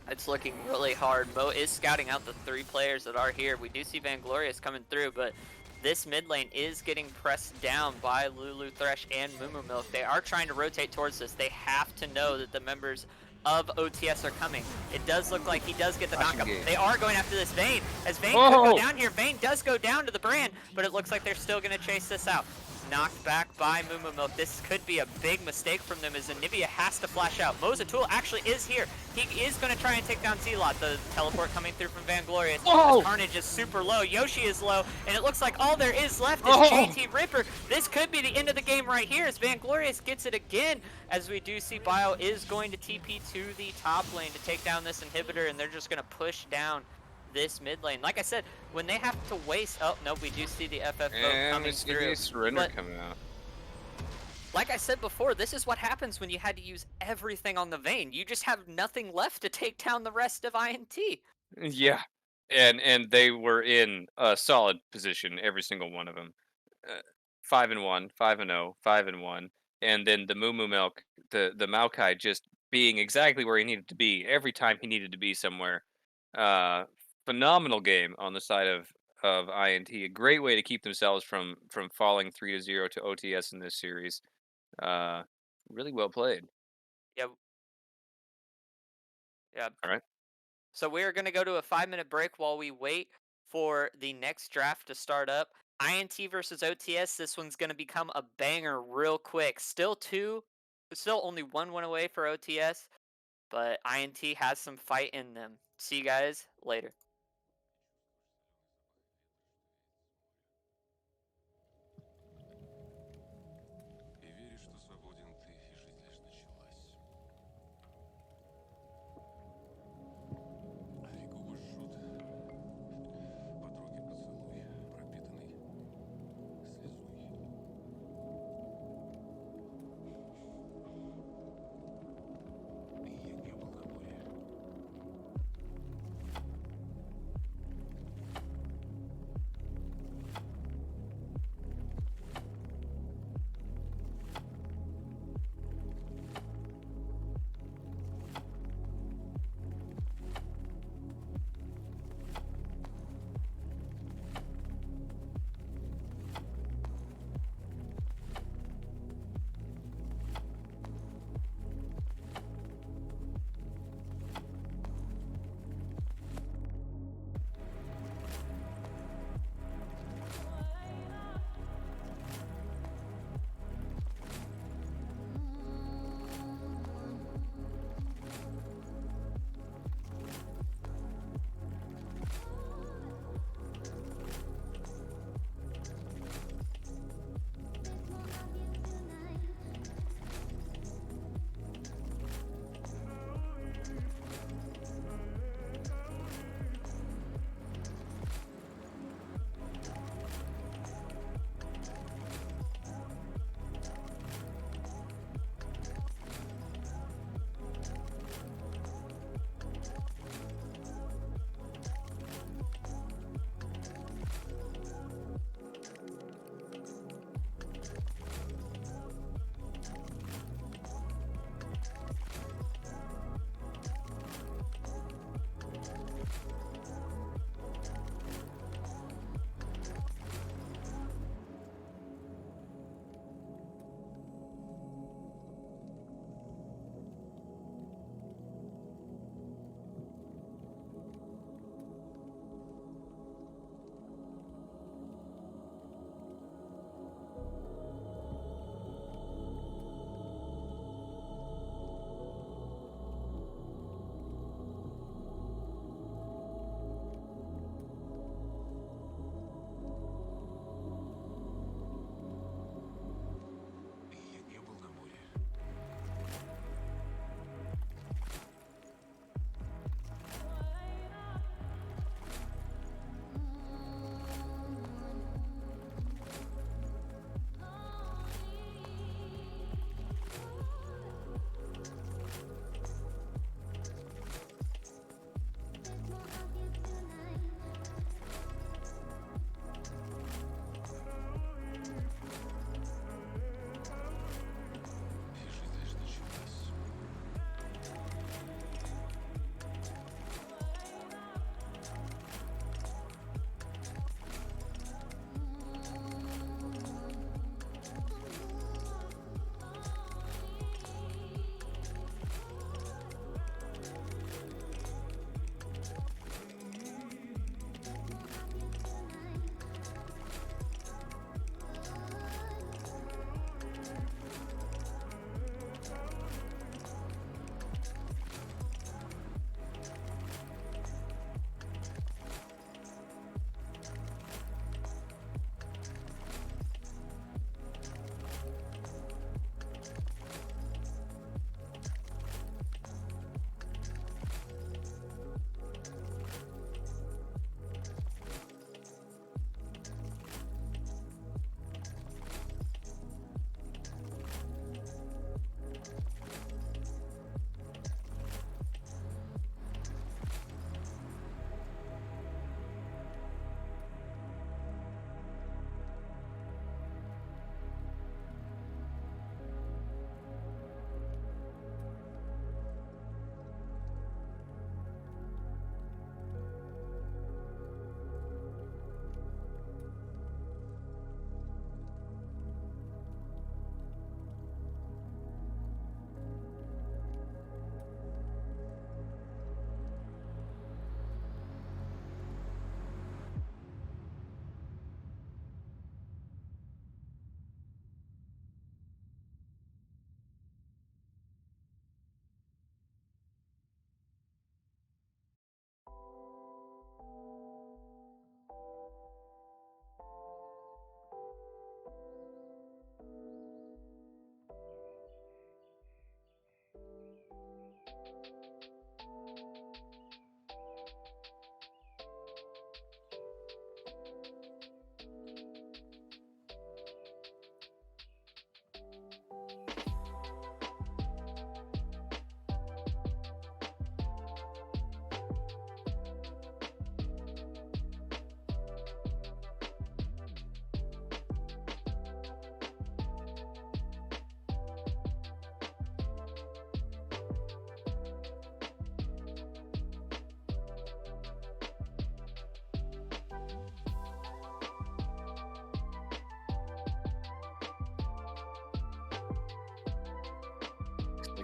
It's looking really hard. Mo is scouting out the 3 players that are here. We do see Vanglorious coming through, but this mid lane is getting pressed down by Lulu Thresh and Mumu Milk. They are trying to rotate towards this. They have to know that the members of OTS are coming. It does look like he does get the knockup. They are going after this Vayne. As Vayne could go down here, Vayne does go down to the Brand, but it looks like they're still going to chase this out. Knocked back by Mumu Milk. This could be a big mistake from them as Anivia has to flash out. Mozatul actually is here. He is going to try and take down Zealot. The teleport coming through from Vanglorious. Carnage is super low. Yoshi is low. And it looks like all there is left is JT Ripper. This could be the end of the game right here as Vanglorious gets it again. As we do see Bio is going to TP to the top lane to take down this inhibitor. And they're just going to push down this mid lane. Like I said, when they have to waste... Oh, no, we do see the FF vote coming through. Surrender coming out. Like I said before, this is what happens when you had to use everything on the Vayne. You just have nothing left to take down the rest of INT. Yeah, and they were in a solid position, every single one of them. 5-1, 5-0, 5-1, and then the Mumu Milk, the Maokai just being exactly where he needed to be every time he needed to be somewhere. Phenomenal game on the side of INT. A great way to keep themselves from falling 3-0 to OTS in this series. Really well played. Yeah. Yeah. All right. So we're going to go to a 5-minute break while we wait for the next draft to start up. INT versus OTS. This one's going to become a banger real quick. Still only 1 win away for OTS, but INT has some fight in them. See you guys later.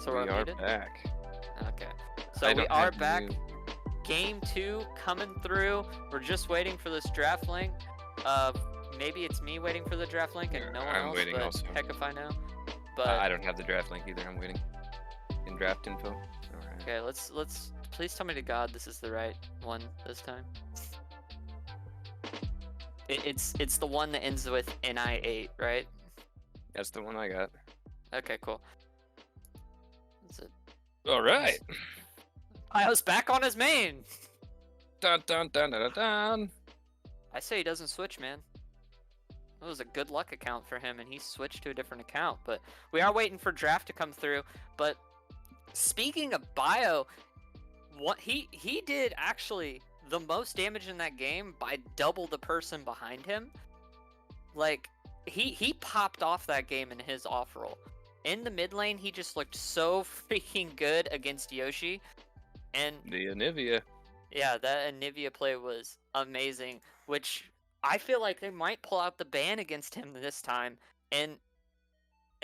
So we we're are muted? back. Okay. So we are back. Game 2 coming through. We're just waiting for this draft link. Maybe it's me waiting for the draft link and no one else, waiting but also. heck if I know. But I don't have the draft link either. I'm waiting. In draft info. All right. Okay, let's please tell me to God this is the right one this time. It's the one that ends with NI8, right? That's the one I got. Okay, cool. Is it? All right. Bio's back on his main. Dun dun dun dun dun. I say he doesn't switch, man. It was a good luck account for him, and he switched to a different account. But we are waiting for draft to come through. But speaking of Bio, what he did actually the most damage in that game by double the person behind him. Like he popped off that game in his off roll. In the mid lane, he just looked so freaking good against Yoshi. And the Anivia. Yeah, that Anivia play was amazing, which I feel like they might pull out the ban against him this time. And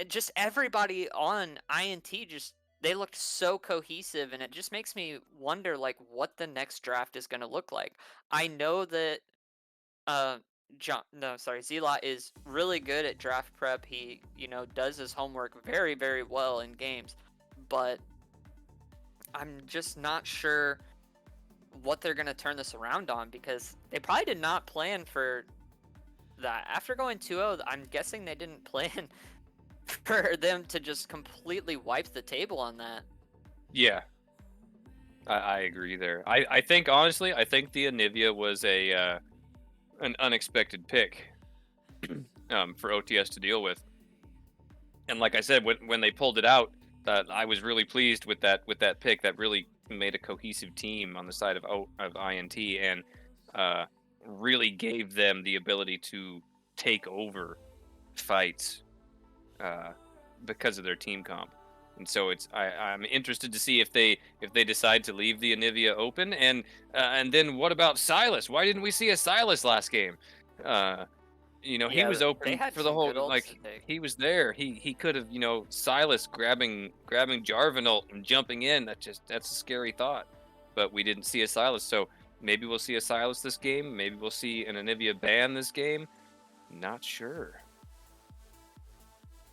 just everybody on INT, just they looked so cohesive, and it just makes me wonder like what the next draft is going to look like. I know that Zealot is really good at draft prep. He, does his homework very, very well in games, but I'm just not sure what they're going to turn this around on, because they probably did not plan for that. After going 2-0, I'm guessing they didn't plan for them to just completely wipe the table on that. Yeah. I agree there. I think, honestly, I think the Anivia was an unexpected pick for OTS to deal with. And like I said, when they pulled it out, I was really pleased with that pick. That really made a cohesive team on the side of INT, and really gave them the ability to take over fights because of their team comp. And so I'm interested to see if they decide to leave the Anivia open, and then what about Sylas? Why didn't we see a Sylas last game? He was open for the whole, like, he was there. He could have, Sylas grabbing Jarvan ult and jumping in. That's a scary thought. But we didn't see a Sylas, so maybe we'll see a Sylas this game. Maybe we'll see an Anivia ban this game. Not sure.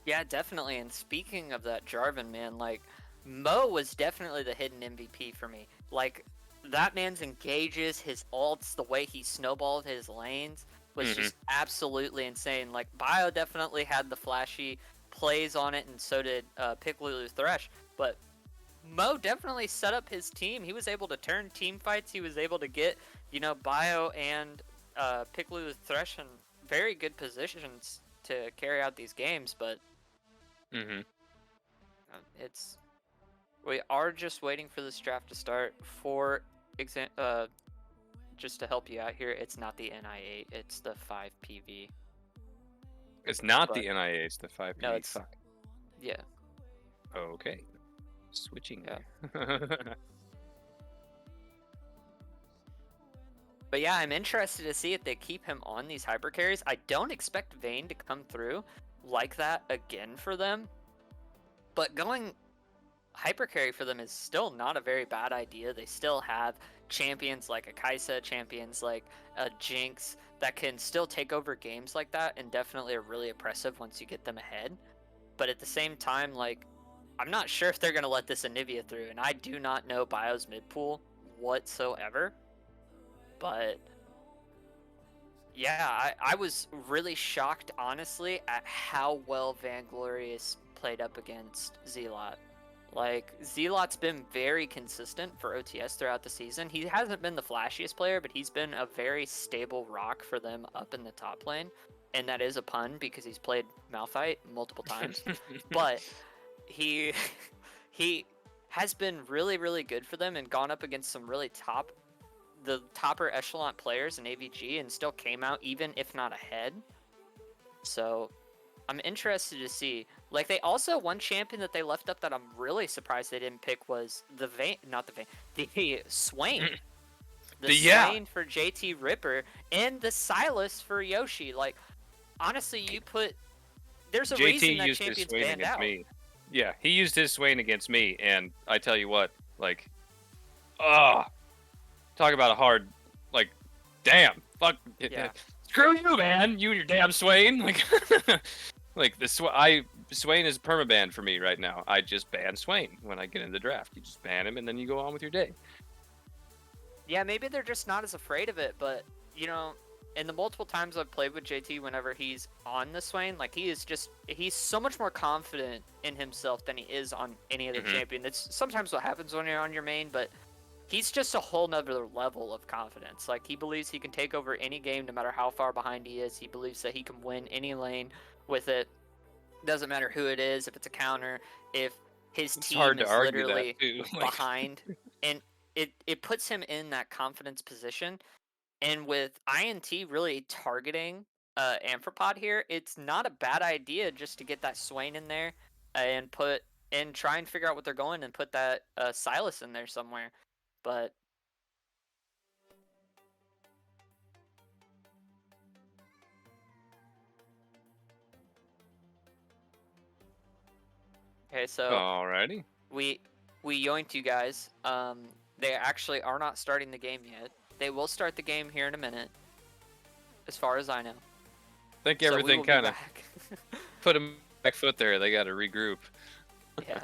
Yeah, definitely. And speaking of that Jarvan, man, like, Mo was definitely the hidden MVP for me. Like, that man's engages, his ults, the way he snowballed his lanes was just absolutely insane. Like, Bio definitely had the flashy plays on it, and so did Piklulu Thresh. But Mo definitely set up his team. He was able to turn team fights. He was able to get, Bio and Piklulu Thresh in very good positions to carry out these games. But we are just waiting for this draft to start. For just to help you out here, it's not the NI8, it's the 5PV. It's not the NI8, it's the 5PV. No, it's yeah. Okay. Switching. Yeah. But yeah, I'm interested to see if they keep him on these hyper carries. I don't expect Vayne to come through like that again for them. But going hyper carry for them is still not a very bad idea. They still have champions like a Kai'Sa, champions like a Jinx that can still take over games like that, and definitely are really oppressive once you get them ahead. But at the same time, like, I'm not sure if they're going to let this Anivia through, and I do not know Bio's mid pool whatsoever. But yeah, I was really shocked, honestly, at how well Vanglorious played up against Zealot. Like, Zealot's been very consistent for OTS throughout the season. He hasn't been the flashiest player, but he's been a very stable rock for them up in the top lane. And that is a pun because he's played Malphite multiple times. But he has been really, really good for them and gone up against some really topper echelon players in AVG and still came out, even if not ahead. So I'm interested to see. Like, they also, one champion that they left up that I'm really surprised they didn't pick was the Swain. The Swain for JT Ripper, and the Sylas for Yoshi. Like, honestly, there's a reason that champion's banned out. Yeah, he used his Swain against me, and I tell you what, like, oh, talk about a hard, like, damn, fuck, Yeah. Screw you, man, you and your damn Swain. Like, like Swain is permaban for me right now. I just ban Swain when I get in the draft. You just ban him, and then you go on with your day. Yeah, maybe they're just not as afraid of it, but you know, in the multiple times I've played with JT, whenever he's on the Swain, like he's so much more confident in himself than he is on any other champion. That's sometimes what happens when you're on your main, but he's just a whole nother level of confidence. Like he believes he can take over any game no matter how far behind he is. He believes that he can win any lane with it. Doesn't matter who it is, if it's a counter, if his team is literally behind. And it puts him in that confidence position. And with INT really targeting Amphipod here, it's not a bad idea just to get that Swain in there and try and figure out what they're going and put that Sylas in there somewhere. But okay, so alrighty, we yoinked you guys. They actually are not starting the game yet. They will start the game here in a minute, as far as I know. I think everything kind of put them back foot there. They got to regroup. Yeah.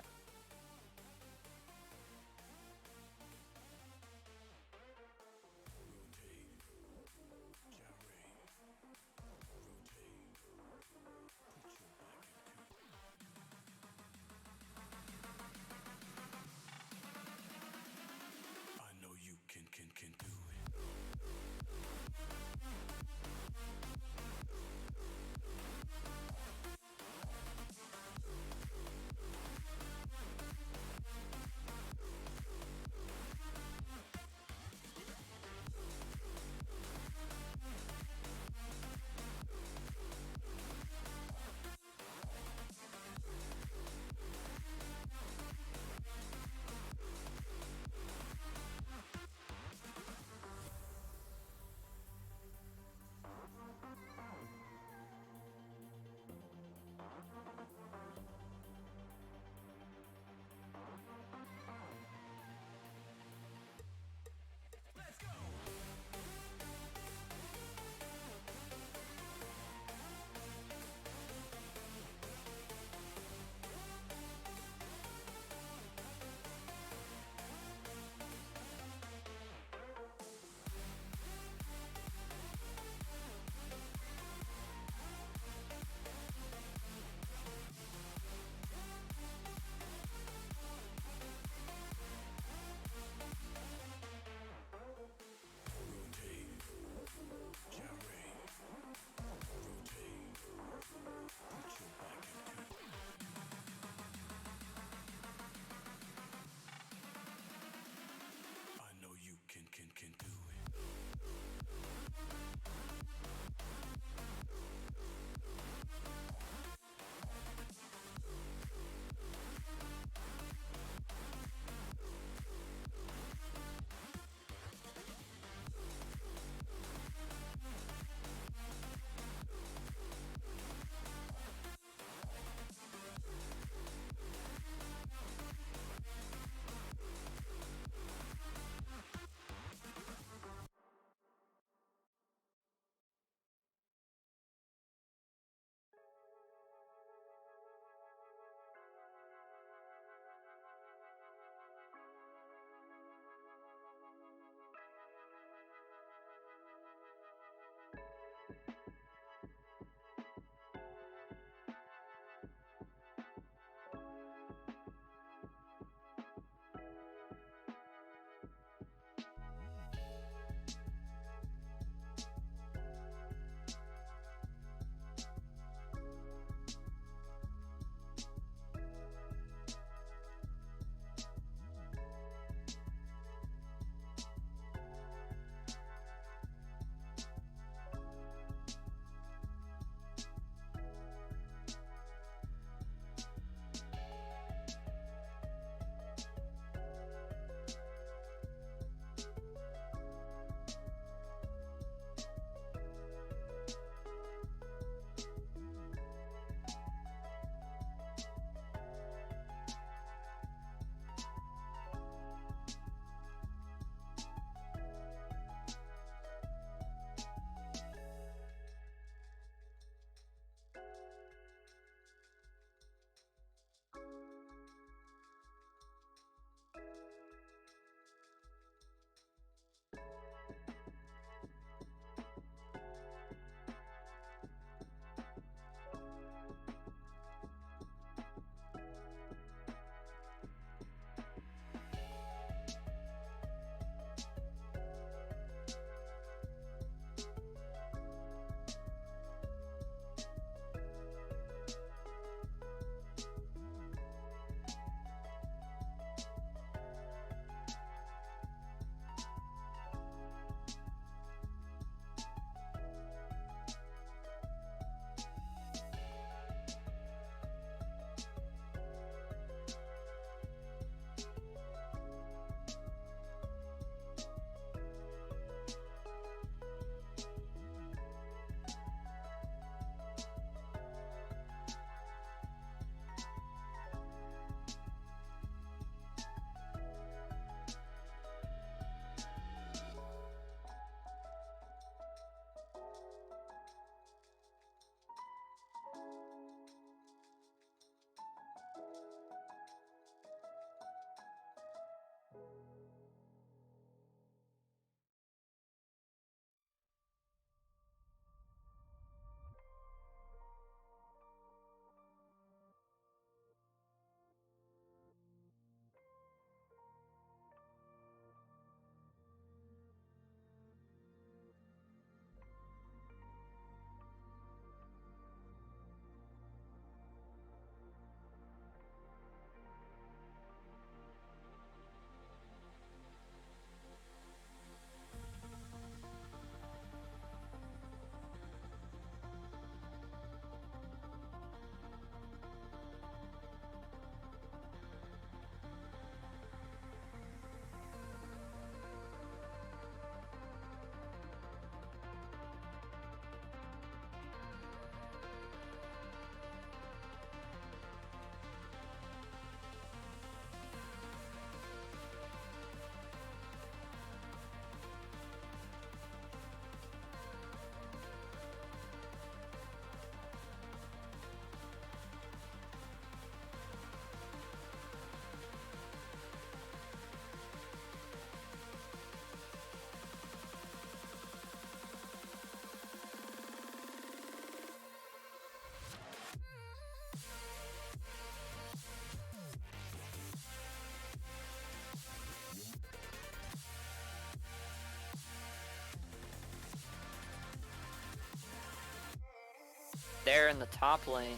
there in the top lane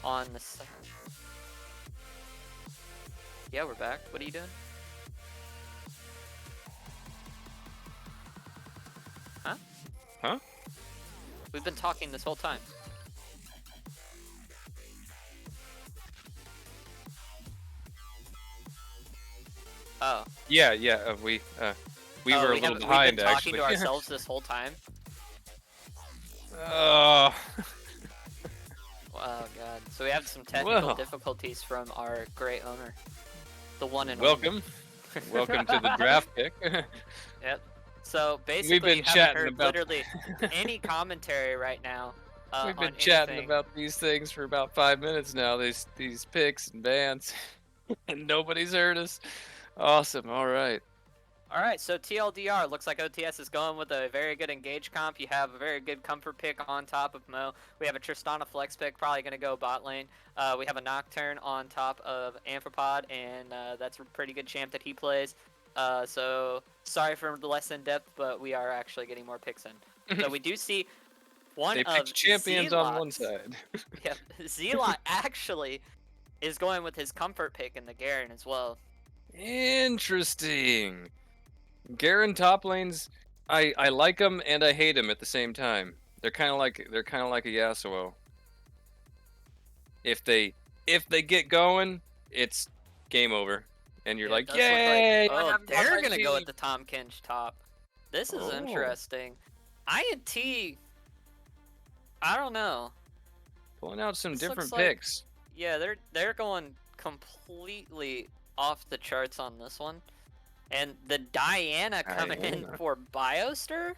on the side. Yeah, we're back. What are you doing? Huh? Huh? We've been talking this whole time. Oh. Yeah, we were a little behind, we've been talking to ourselves this whole time. Oh. Oh god. So we have some technical difficulties from our great owner. The one and only. Welcome to the draft pick. Yep. So basically, we've been chatting about literally any commentary right now. We've been chatting about these things for about 5 minutes now. These picks and bans, and nobody's heard us. Awesome. All right. All right. So TLDR looks like OTS is going with a very good engage comp. You have a very good comfort pick on top of Mo. We have a Tristana flex pick, probably going to go bot lane. We have a Nocturne on top of Amphipod, and that's a pretty good champ that he plays. So sorry for the less in depth, but we are actually getting more picks in. So we do see one they of champions Zealot's, on one side. Yeah, Zealot actually is going with his comfort pick in the Garen as well. Interesting. Garen top lanes, I like him and I hate him at the same time. They're kind of like a Yasuo. If they get going, it's game over. And you're like, yay! They're gonna go with the Tahm Kench top. This is interesting. INT, I don't know. Pulling out some different picks. Yeah, they're going completely off the charts on this one. And the Diana coming in for Bioster.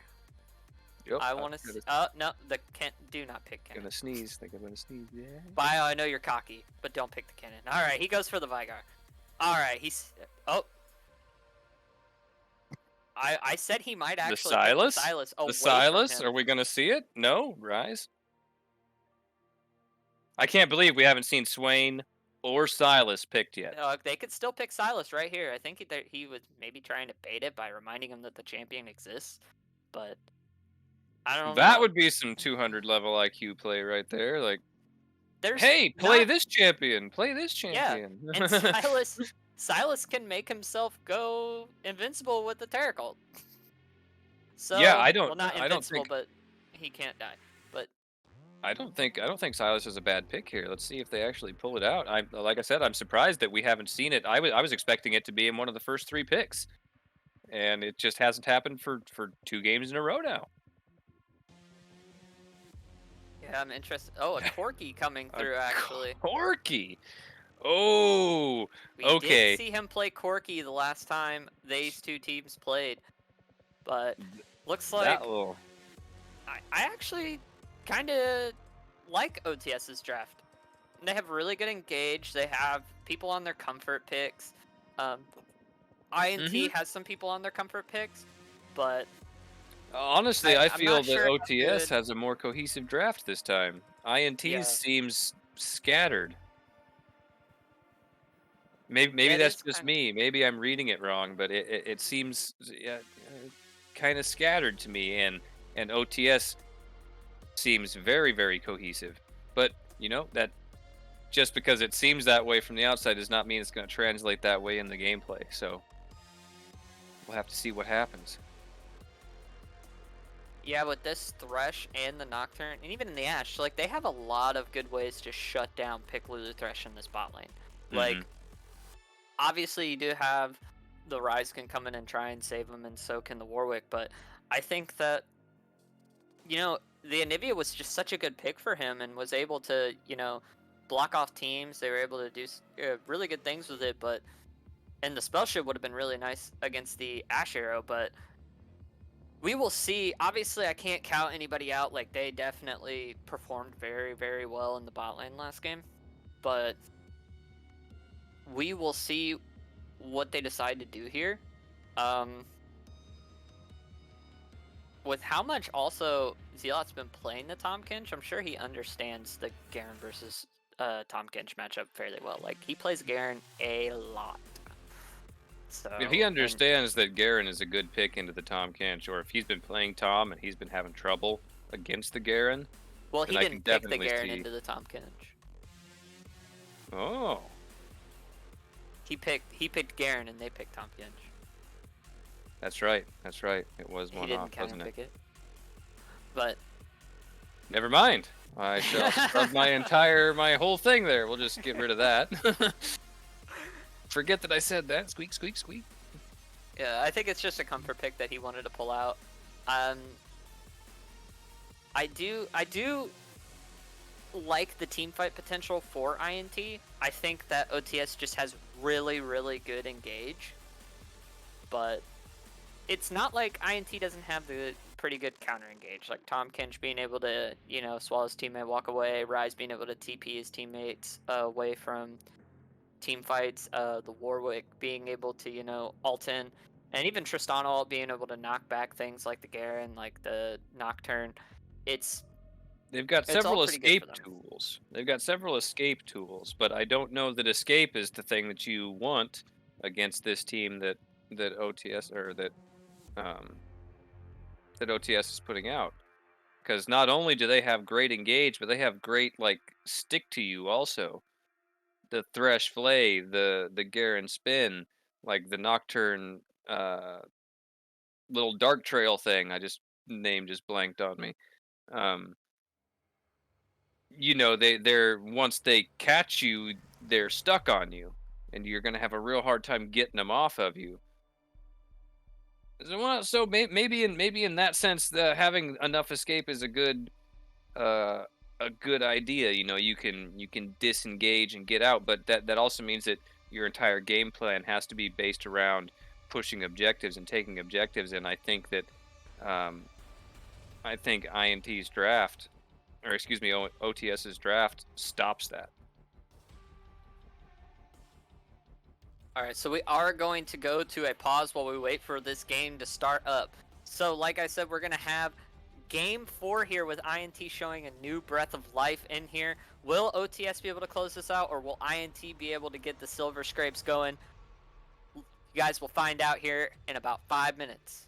Yep, I want to see. No, do not pick Kennen. Gonna sneeze. Think I'm gonna sneeze. Yeah. Bio, I know you're cocky, but don't pick the Kennen. All right, he goes for the Veigar. All right, he's. Oh. I said he might actually. The Sylas. The Sylas. Are we gonna see it? No, Rise. I can't believe we haven't seen Swain or Sylas picked yet. They could still pick Sylas right here. I think he was maybe trying to bait it by reminding him that the champion exists, but I don't know. That would be some 200 level IQ play right there. Like, hey, play this champion. Play this champion. Yeah, and Sylas can make himself go invincible with the Terra Cult. So yeah, I don't. Well, not invincible, but he can't die. But I don't think Sylas is a bad pick here. Let's see if they actually pull it out. Like I said, I'm surprised that we haven't seen it. I was expecting it to be in one of the first 3 picks, and it just hasn't happened for 2 games in a row now. Yeah, I'm interested. Oh, a Corki coming through actually. Corki. Oh, we did see him play Corki the last time these 2 teams played, but looks like I actually kind of like OTS's draft. They have really good engage. They have people on their comfort picks. INT has some people on their comfort picks, but honestly, I feel that OTS has a more cohesive draft this time. INT seems scattered. Maybe that's just me. Maybe I'm reading it wrong, but it seems kind of scattered to me, and OTS seems very, very cohesive. But that just because it seems that way from the outside does not mean it's going to translate that way in the gameplay. So we'll have to see what happens. Yeah, with this Thresh and the Nocturne, and even in the Ashe, like they have a lot of good ways to shut down pick Lulu Thresh in this bot lane. Like, obviously you do have the Ryze can come in and try and save him, and so can the Warwick, but I think that, the Anivia was just such a good pick for him and was able to, block off teams. They were able to do really good things with it, and the spell shield would have been really nice against the Ashe Arrow, but we will see. Obviously, I can't count anybody out. Like, they definitely performed very, very well in the bot lane last game, but we will see what they decide to do here. With how much also Zealot's been playing the Tahm Kench, I'm sure he understands the Garen versus Tahm Kench matchup fairly well. Like, he plays Garen a lot. So, if he understands that Garen is a good pick into the Tahm Kench, or if he's been playing Tahm and he's been having trouble against the Garen, Well, he didn't pick the Garen into the Tahm Kench. Oh. He picked Garen and they picked Tahm Kench. That's right. That's right. It was one off, wasn't it? But never mind. I shall scrub my whole thing there. We'll just get rid of that. Forget that I said that. Squeak, squeak, squeak. Yeah, I think it's just a comfort pick that he wanted to pull out. I do like the team fight potential for INT. I think that OTS just has really, really good engage. But it's not like INT doesn't have the pretty good counter engage. Like Tahm Kench being able to, swallow his teammate, walk away. Ryze being able to TP his teammates away from team fights. The Warwick being able to, ult in. And even Tristana ult being able to knock back things like the Garen, like the Nocturne. They've got several escape tools. They've got several escape tools, but I don't know that escape is the thing that you want against this team that OTS or that OTS is putting out. Because not only do they have great engage, but they have great stick to you also. The Thresh Flay, the Garen Spin, like the Nocturne little Dark Trail thing. Name just blanked on me. They're once they catch you, they're stuck on you, and you're gonna have a real hard time getting them off of you. So maybe in that sense, having enough escape is a good idea. You can disengage and get out, but that also means that your entire game plan has to be based around pushing objectives and taking objectives. And I think that INT's draft, or excuse me, OTS's draft stops that. All right, so we are going to go to a pause while we wait for this game to start up. So like I said, we're going to have Game 4 here with INT showing a new breath of life in here. Will OTS be able to close this out, or will INT be able to get the silver scrapes going? You guys will find out here in about 5 minutes.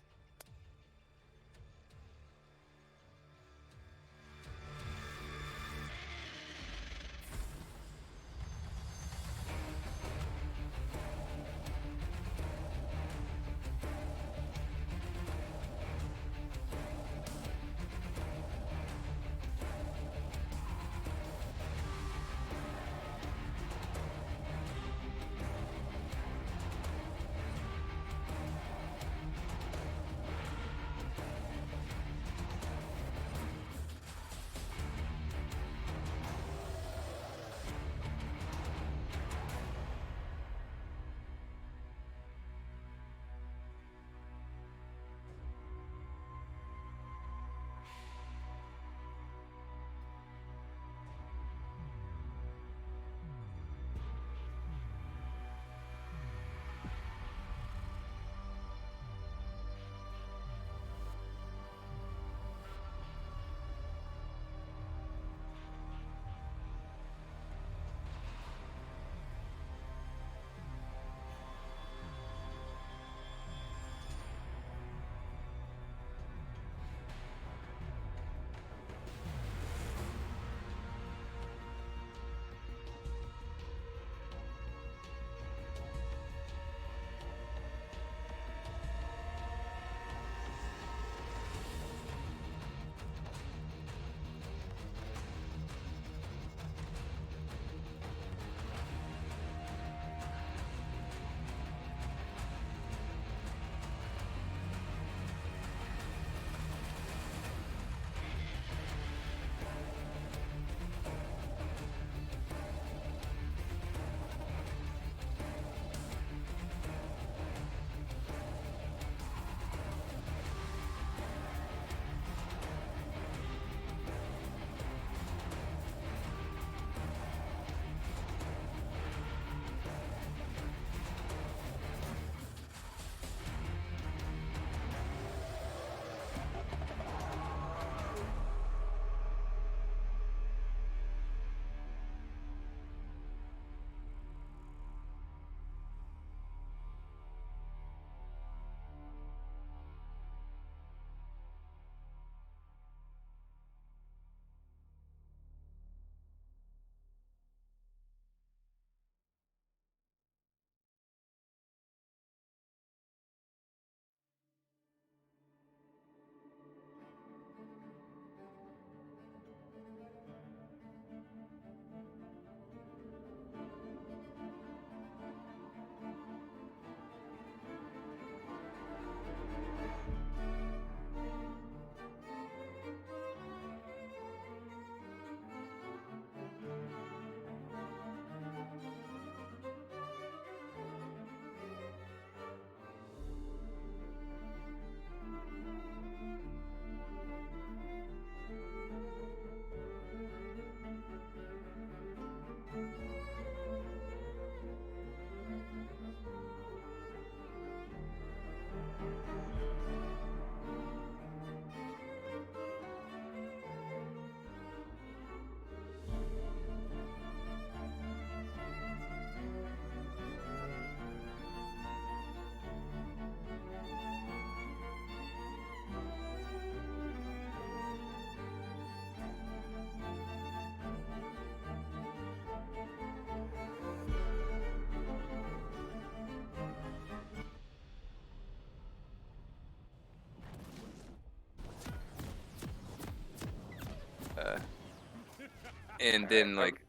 And then like,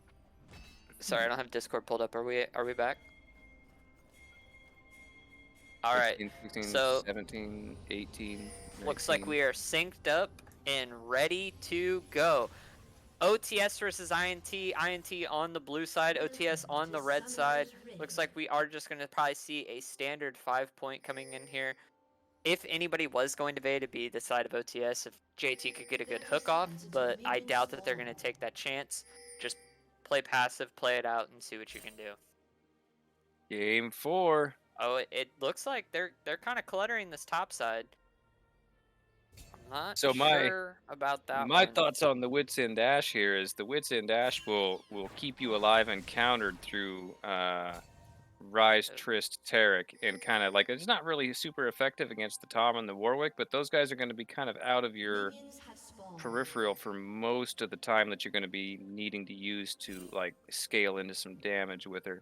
sorry, I don't have Discord pulled up. Are we back? All right. 16, so 17, 18. 19. Looks like we are synced up and ready to go. OTS versus INT. INT on the blue side, OTS on the red side. Looks like we are just going to probably see a standard 5-point coming in here. If anybody was going to invade, it'd be the side of OTS if JT could get a good hook off, but I doubt that they're going to take that chance. Just play passive, play it out, and see what you can do. Game 4. Oh, it looks like they're kind of cluttering this top side. I'm not sure about that. My thoughts on the Wits End Dash here is the Wits End Dash will keep you alive and countered through Ryze, Trist, Taric, and kind of like it's not really super effective against the Tom and the Warwick, but those guys are going to be kind of out of your peripheral for most of the time that you're going to be needing to use to like scale into some damage with her.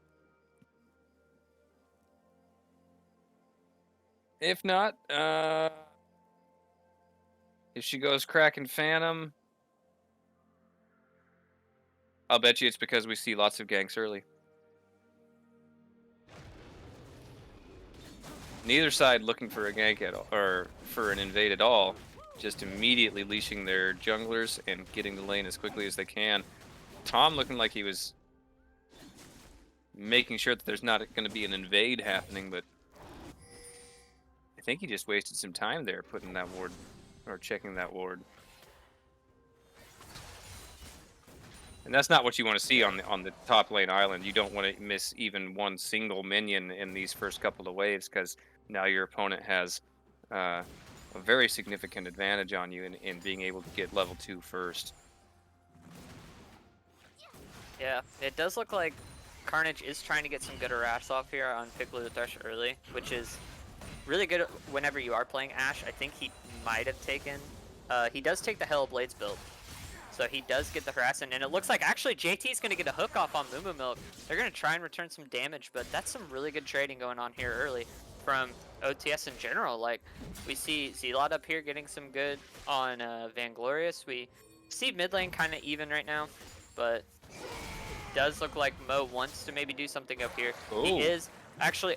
If not, if she goes Kraken Phantom, I'll bet you it's because we see lots of ganks early. Neither side looking for a gank at all, or for an invade at all. Just immediately leashing their junglers and getting the lane as quickly as they can. Tom looking like he was making sure that there's not going to be an invade happening, but I think he just wasted some time there putting that ward, or checking that ward. And that's not what you want to see on the top lane island. You don't want to miss even one single minion in these first couple of waves, because now your opponent has a very significant advantage on you in being able to get level 2 first. Yeah, it does look like Carnage is trying to get some good harass off here on Piccolo Thresh early, which is really good whenever you are playing Ashe. I think he might have taken, he does take the Hell Blades build. So he does get the harassment, and it looks like actually JT's going to get a hook off on Moo Moo Milk. They're going to try and return some damage, but that's some really good trading going on here early from OTS in general. Like, we see Zealot up here getting some good on Vanglorious. We see mid lane kind of even right now, but does look like Mo wants to maybe do something up here. Ooh. He is actually,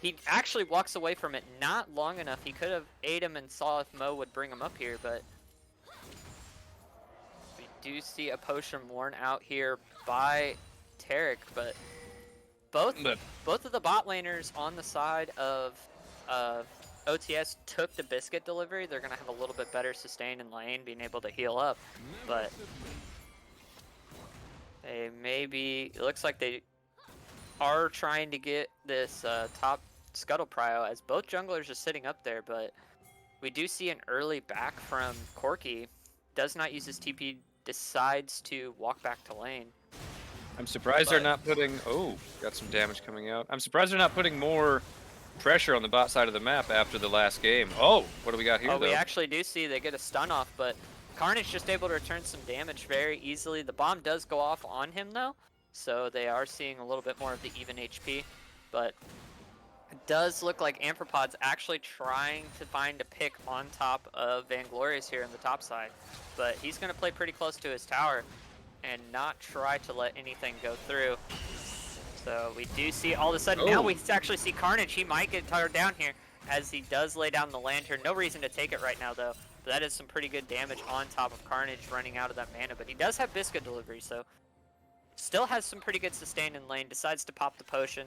he actually walks away from it not long enough. He could have ate him and saw if Mo would bring him up here, but we do see a potion worn out here by Taric, but both of the bot laners on the side of OTS took the biscuit delivery. They're going to have a little bit better sustain in lane, being able to heal up, but they maybe, it looks like they are trying to get this top scuttle prio, as both junglers are sitting up there, but we do see an early back from Corki. Does not use his TP, decides to walk back to lane. I'm surprised they're not putting, got some damage coming out. I'm surprised they're not putting more pressure on the bot side of the map after the last game. Oh, what do we got here, though? We actually do see they get a stun off, but Carnage just able to return some damage very easily. The bomb does go off on him, though, so they are seeing a little bit more of the even HP, but it does look like Amphropod's actually trying to find a pick on top of Vanglorious here on the top side, but he's going to play pretty close to his tower and not try to let anything go through. So we do see all of a sudden, now we actually see Carnage. He might get tired down here as he does lay down the lantern. No reason to take it right now, though. But that is some pretty good damage on top of Carnage running out of that mana. But he does have Biscuit delivery, so still has some pretty good sustain in lane. Decides to pop the potion.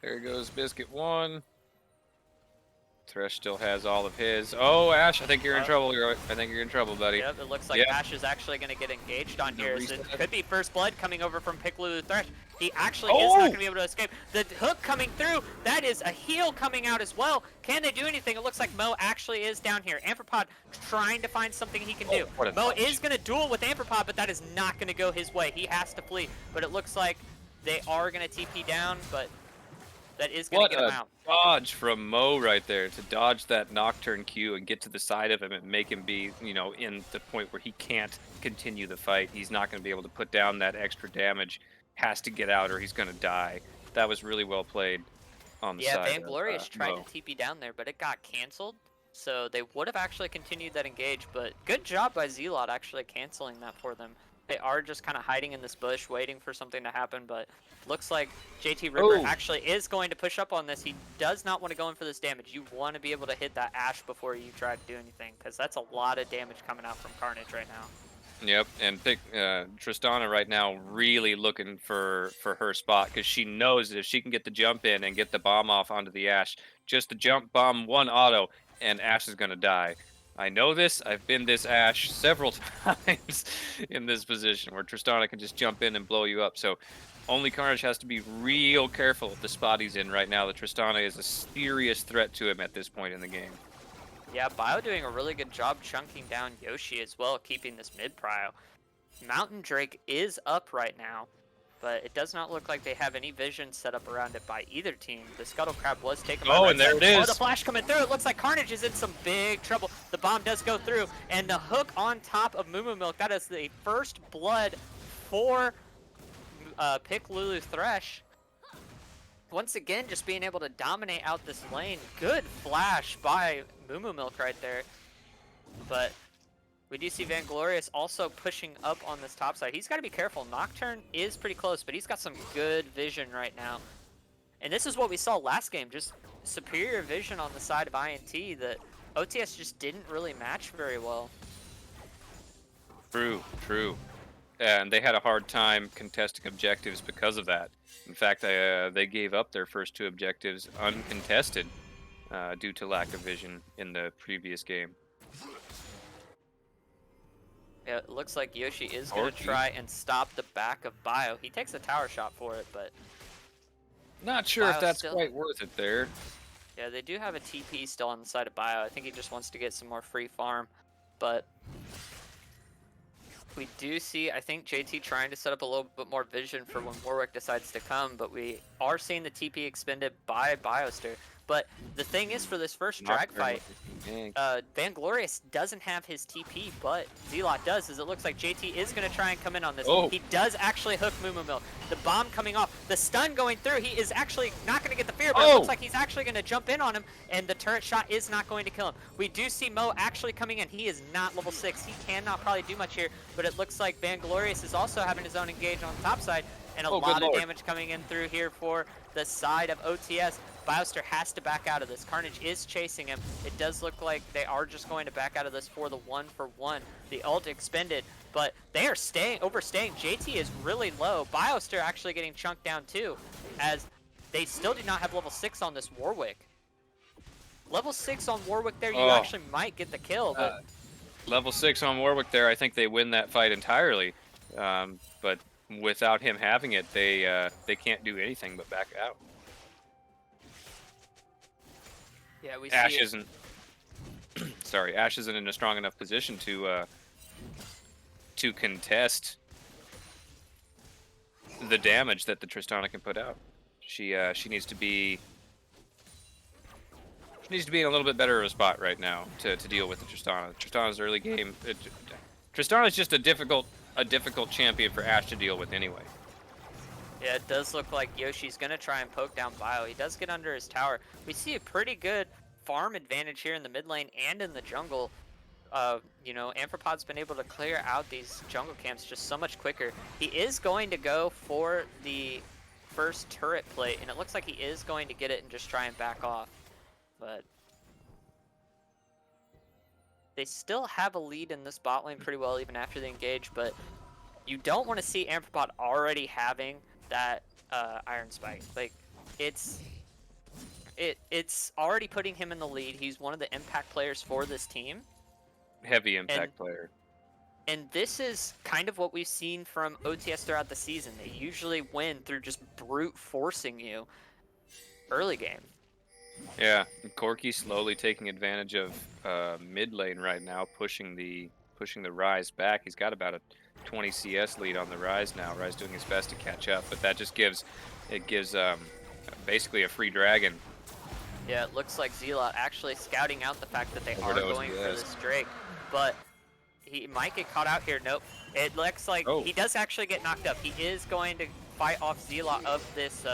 There goes Biscuit 1. Thresh still has all of his. Oh, Ashe, I think you're in trouble. I think you're in trouble, buddy. Yep, it looks like Ashe is actually going to get engaged on here. So it could be first blood coming over from Piccolo Thresh. He actually is not going to be able to escape. The hook coming through, that is a heal coming out as well. Can they do anything? It looks like Mo actually is down here. Amphropod trying to find something he can do. Mo is going to duel with Amphropod, but that is not going to go his way. He has to flee. But it looks like they are going to TP down, but that is going to get him out. Dodge from Mo right there to dodge that Nocturne Q and get to the side of him and make him be, in the point where he can't continue the fight. He's not going to be able to put down that extra damage. Has to get out or he's going to die. That was really well played on the side. Yeah, Vanglorious tried to TP down there, but it got canceled. So they would have actually continued that engage, but good job by Zealot actually canceling that for them. They are just kind of hiding in this bush, waiting for something to happen, but looks like JT Ripper actually is going to push up on this. He does not want to go in for this damage. You want to be able to hit that Ashe before you try to do anything, because that's a lot of damage coming out from Carnage right now. Yep, and Tristana right now really looking for her spot, because she knows that if she can get the jump in and get the bomb off onto the Ashe, just the jump bomb one auto, and Ashe is going to die. I know this. I've been this Ashe several times in this position where Tristana can just jump in and blow you up. So only Carnage has to be real careful of the spot he's in right now. The Tristana is a serious threat to him at this point in the game. Yeah, Bio doing a really good job chunking down Yoshi as well, keeping this mid prio. Mountain Drake is up right now, but it does not look like they have any vision set up around it by either team. The Scuttle Crab was taken by and there it is. Oh, the flash coming through. It looks like Carnage is in some big trouble. The bomb does go through, and the hook on top of Moo Moo Milk. That is the first blood for Pick Lulu Thresh. Once again, just being able to dominate out this lane. Good flash by Moo Moo Milk right there. But we do see Vanglorious also pushing up on this top side. He's got to be careful. Nocturne is pretty close, but he's got some good vision right now. And this is what we saw last game, just superior vision on the side of INT that OTS just didn't really match very well. True, true. And they had a hard time contesting objectives because of that. In fact, they gave up their first 2 objectives uncontested due to lack of vision in the previous game. Yeah, it looks like Yoshi is going to try and stop the back of Bio. He takes a tower shot for it, but... Not sure if that's quite worth it there. Yeah, they do have a TP still on the side of Bio. I think he just wants to get some more free farm, but... We do see, I think, JT trying to set up a little bit more vision for when Warwick decides to come, but we are seeing the TP expended by Bioster. But the thing is, for this first drag fight, Vanglorious doesn't have his TP, but Zealot does, as it looks like JT is going to try and come in on this. He does actually hook Moo Moo Milk. The bomb coming off, the stun going through. He is actually not going to get the fear, but it looks like he's actually going to jump in on him, and the turret shot is not going to kill him. We do see Mo actually coming in. He is not level 6. He cannot probably do much here, but it looks like Vanglorious is also having his own engage on the top side, and a lot of damage coming in through here for the side of OTS. Bioster has to back out of this. Carnage is chasing him. It does look like they are just going to back out of this for the 1-for-1. The ult expended, but they are overstaying. JT is really low. Bioster actually getting chunked down too, as they still do not have level 6 on this Warwick. Level 6 on Warwick there, you actually might get the kill, but... Level 6 on Warwick there, I think they win that fight entirely. But without him having it, they can't do anything but back out. Yeah, we Ashe isn't. Sorry, Ashe isn't in a strong enough position to contest the damage that the Tristana can put out. She needs to be. She needs to be in a little bit better of a spot right now to deal with the Tristana. Tristana's early game. Tristana's just a difficult champion for Ashe to deal with anyway. Yeah, it does look like Yoshi's going to try and poke down Bio. He does get under his tower. We see a pretty good farm advantage here in the mid lane and in the jungle. You know, Amphropod's been able to clear out these jungle camps just so much quicker. He is going to go for the first turret plate, and it looks like he is going to get it and just try and back off. But they still have a lead in this bot lane pretty well even after the engage, but you don't want to see Amphropod already having that Iron Spike. Like, it's already putting him in the lead. He's one of the impact players for this team. Heavy impact player. And this is kind of what we've seen from OTS throughout the season. They usually win through just brute forcing you early game. Yeah, Corki slowly taking advantage of mid lane right now, pushing the Ryze back. He's got about a 20 CS lead on the Ryze now. Ryze doing his best to catch up, but that just gives basically a free dragon. Yeah, it looks like Zealot actually scouting out the fact that they are going for this Drake, but he might get caught out here. Nope. It looks like he does actually get knocked up. He is going to fight off Zealot of this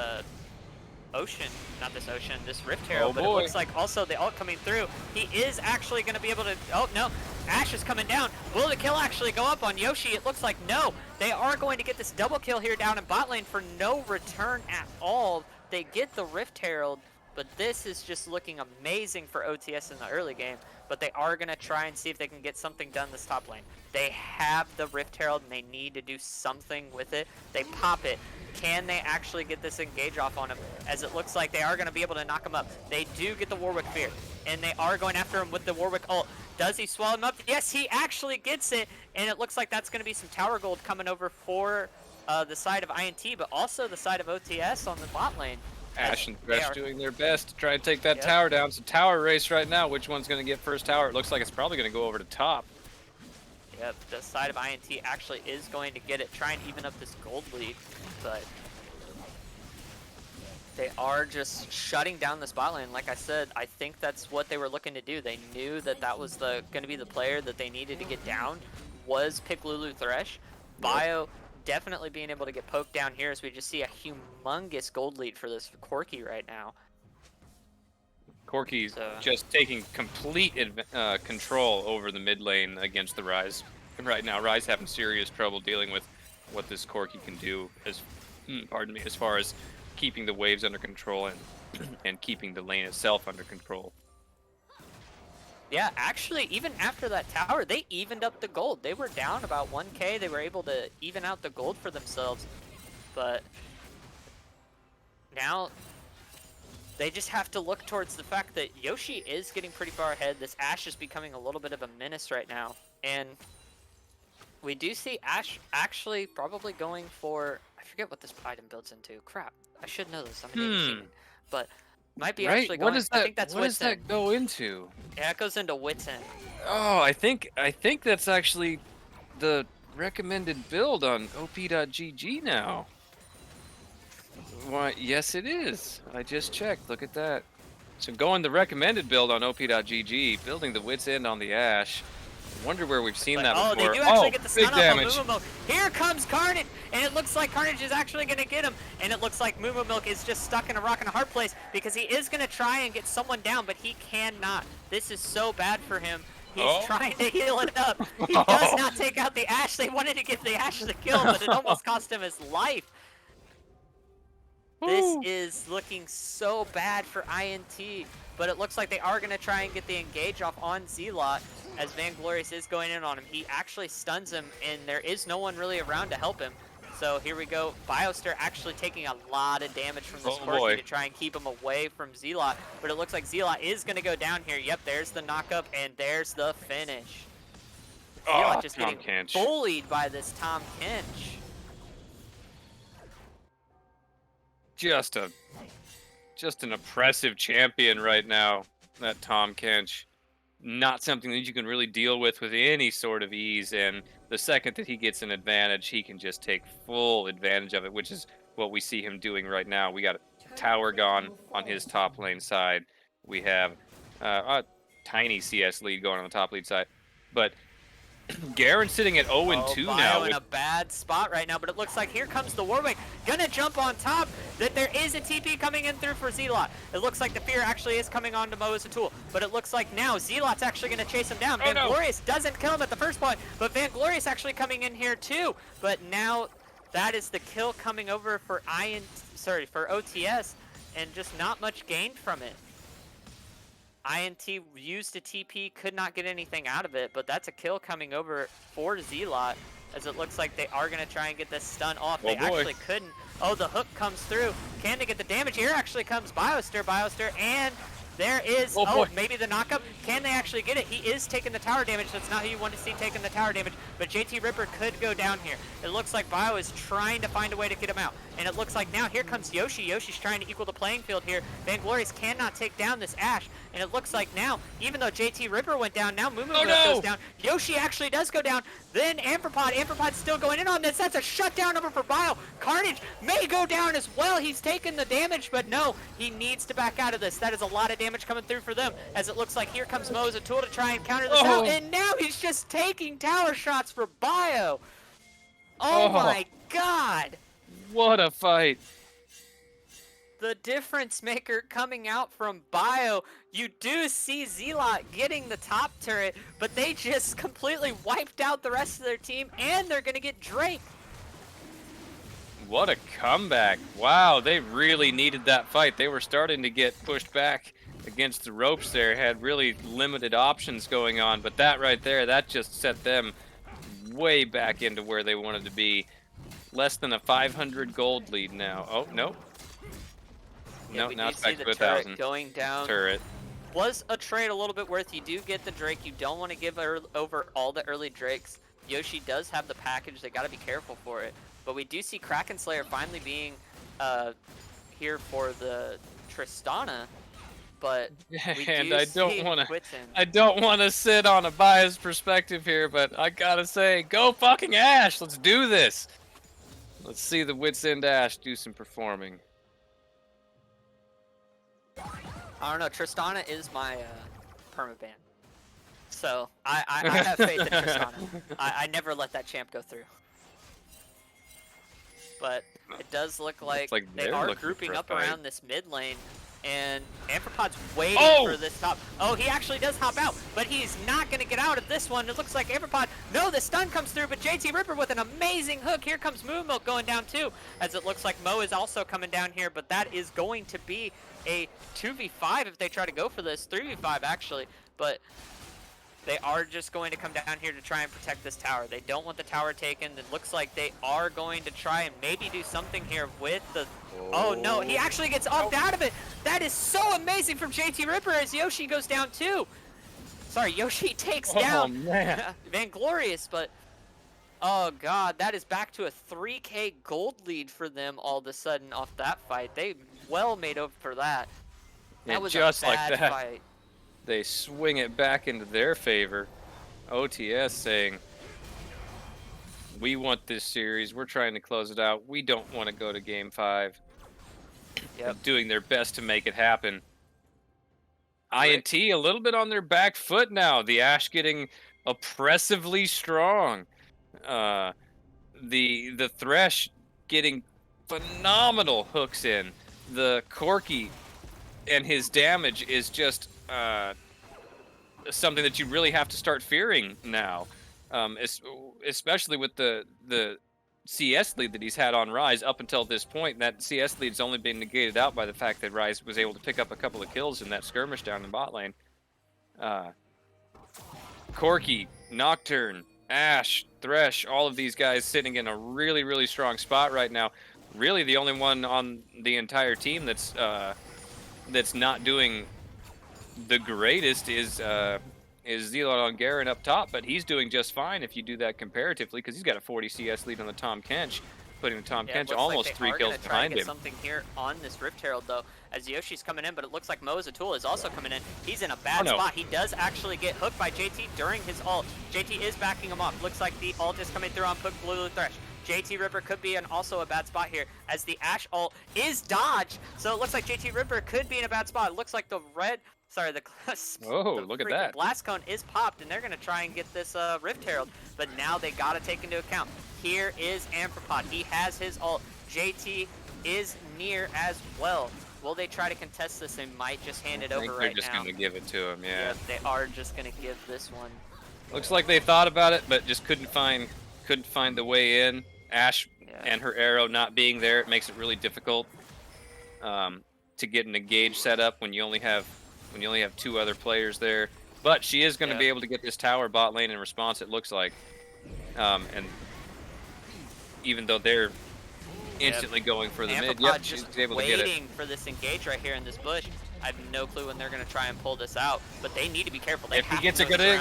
Ocean, not this Ocean, this Rift Herald, but it looks like also the ult coming through. He is actually going to be able to, oh no, Ashe is coming down. Will the kill actually go up on Yoshi? It looks like no. They are going to get this double kill here down in bot lane for no return at all. They get the Rift Herald, but this is just looking amazing for OTS in the early game. But they are going to try and see if they can get something done this top lane. They have the Rift Herald and they need to do something with it. They pop it. Can they actually get this engage off on him? As it looks like they are going to be able to knock him up. They do get the Warwick Fear, and they are going after him with the Warwick ult. Does he swallow him up? Yes, he actually gets it, and it looks like that's going to be some tower gold coming over for the side of INT, but also the side of OTS on the bot lane. Ashe and Thresh doing their best to try and take that tower down. It's a tower race right now. Which one's going to get first tower? It looks like it's probably going to go over to top. Yep, the side of INT actually is going to get it, try and even up this gold lead, but they are just shutting down this bot lane. Like I said, I think that's what they were looking to do. They knew that that was going to be the player that they needed to get down, was pick Lulu Thresh. Bio definitely being able to get poked down here as we just see a humongous gold lead for this Corki right now. Corki's just taking complete control over the mid lane against the Ryze. Right now, Ryze having serious trouble dealing with what this Corki can do, as as far as keeping the waves under control and keeping the lane itself under control. Yeah, actually, even after that tower, they evened up the gold. They were down about 1k. They were able to even out the gold for themselves, but now they just have to look towards the fact that Yoshi is getting pretty far ahead. This Ashe is becoming a little bit of a menace right now. And we do see Ashe actually probably going for, I forget what this item builds into. Crap, I should know this. I'm an idiot. But might be actually going, I think that's what does that go into? Yeah, it goes into Wits End. Oh, I think that's actually the recommended build on op.gg now. Why, yes, it is. I just checked. Look at that. So going the recommended build on op.gg, building the Wits End on the Ashe. Wonder where we've seen that before. Oh, they do actually get the stun off on Moomoo. Here comes Carnage, and it looks like Carnage is actually going to get him. And it looks like Moomoo Milk is just stuck in a rock and a hard place because he is going to try and get someone down, but he cannot. This is so bad for him. He's trying to heal it up. He does not take out the Ashe. They wanted to give the Ashe the kill, but it almost cost him his life. This is looking so bad for INT, but it looks like they are going to try and get the engage off on Zealot as Vanglorious is going in on him. He actually stuns him, and there is no one really around to help him. So here we go. Biostar actually taking a lot of damage from this Corki to try and keep him away from Zealot, but it looks like Zealot is going to go down here. Yep, there's the knockup, and there's the finish. Zealot just getting bullied by this Tahm Kench. Just an oppressive champion right now, that Tahm Kench. Not something that you can really deal with any sort of ease, and the second that he gets an advantage, he can just take full advantage of it, which is what we see him doing right now. We got a tower gone on his top lane side. We have a tiny CS lead going on the top lead side, but Garen sitting at 0-2 now. In a bad spot right now, but it looks like here comes the Warwick. Gonna jump on top. That there is a TP coming in through for Zealot. It looks like the fear actually is coming on to Mo as a tool, but it looks like now Zealot's actually gonna chase him down. Vanglorious doesn't kill him at the first point, but Vanglorious actually coming in here too. But now that is the kill coming over for for OTS, and just not much gained from it. INT used a TP, could not get anything out of it, but that's a kill coming over for Zealot, as it looks like they are going to try and get this stun off. They actually couldn't. Oh, the hook comes through. Can they get the damage? Here actually comes Biostar, and there is, maybe the knockup. Can they actually get it? He is taking the tower damage. That's not who you want to see taking the tower damage, but JT Ripper could go down here. It looks like Bio is trying to find a way to get him out, and it looks like now here comes Yoshi. Yoshi's trying to equal the playing field here. Vanglorious cannot take down this Ashe, and it looks like now, even though JT Ripper went down, now Moomoo goes down. Yoshi actually does go down. Then Amperpod's still going in on this. That's a shutdown number for Bio. Carnage may go down as well. He's taken the damage, but no, he needs to back out of this. That is a lot of damage coming through for them, as it looks like here comes Mo as a tool to try and counter this out, and now he's just taking tower shots for Bio. Oh my god! What a fight! the difference maker coming out from Bio. You do see Zealot getting the top turret, but they just completely wiped out the rest of their team, and they're going to get Drake. What a comeback. Wow, they really needed that fight. They were starting to get pushed back against the ropes there, had really limited options going on, but that right there, that just set them way back into where they wanted to be. Less than a 500 gold lead now. Oh, no. Yeah, no, now it's back to 1,000. Going down. Turret. Was a trade a little bit worth. You do get the Drake. You don't want to give over all the early Drakes. Yoshi does have the package. They got to be careful for it. But we do see Kraken Slayer finally being here for the Tristana. But we and I don't want to sit on a biased perspective here, but I gotta say, go fucking Ashe. Let's do this. Let's see the Wits End Ashe do some performing. I don't know. Tristana is my permaban, so I have faith in Tristana. I never let that champ go through. But it does look like they are grouping up around this mid lane, and Amphipod's waiting for this top. Oh, he actually does hop out, but he's not going to get out of this one. It looks like Amphipod, no, the stun comes through, but JT Ripper with an amazing hook. Here comes Moon Milk going down too, as it looks like Mo is also coming down here, but that is going to be a 2v5 if they try to go for this, 3v5 actually, but they are just going to come down here to try and protect this tower. They don't want the tower taken. It looks like they are going to try and maybe do something here with the... Oh no, he actually gets upped out of it. That is so amazing from JT Ripper as Yoshi goes down too. Sorry, Yoshi takes down Vanglorious, but... Oh god, that is back to a 3k gold lead for them all of a sudden off that fight. They well made up for that. That was just a bad fight. They swing it back into their favor. OTS saying, we want this series. We're trying to close it out. We don't want to go to Game 5. Yep. Doing their best to make it happen. INT a little bit on their back foot now. The Ashe getting oppressively strong. The Thresh getting phenomenal hooks in. The Corki and his damage is just something that you really have to start fearing now, especially with the CS lead that he's had on Ryze up until this point. That CS lead's only been negated out by the fact that Ryze was able to pick up a couple of kills in that skirmish down in bot lane. Corki, Nocturne, Ashe, Thresh, all of these guys sitting in a really, really strong spot right now. Really the only one on the entire team that's not doing the greatest is Zealot on Garen up top, but he's doing just fine if you do that comparatively, because he's got a 40 CS lead on the Tahm Kench, putting the Tahm Kench almost like 3 kills behind him. Something here on this Rift Herald though, as Yoshi's coming in, but it looks like Mo Zatul is also coming in. He's in a bad spot. He does actually get hooked by JT during his ult. JT is backing him up. Looks like the ult is coming through on Blue Thresh. JT Ripper could be in also a bad spot here, as the Ashe ult is dodged. So it looks like JT Ripper could be in a bad spot. It looks like the look at that. Blast Cone is popped, and they're going to try and get this Rift Herald. But now they got to take into account. Here is Amphipod. He has his ult. JT is near as well. Will they try to contest this? They might just hand it over right now. They're just going to give it to him, yeah. Yep, they are just going to give this one. Looks like they thought about it, but just couldn't find the way in. Ashe and her arrow not being there, it makes it really difficult to get an engage set up when you only have 2 other players there. But she is going to be able to get this tower bot lane in response, it looks like. And even though they're instantly going for the mid, she's able to get it. Waiting for this engage right here in this bush. I have no clue when they're going to try and pull this out, but they need to be careful. They if have he gets to a good in,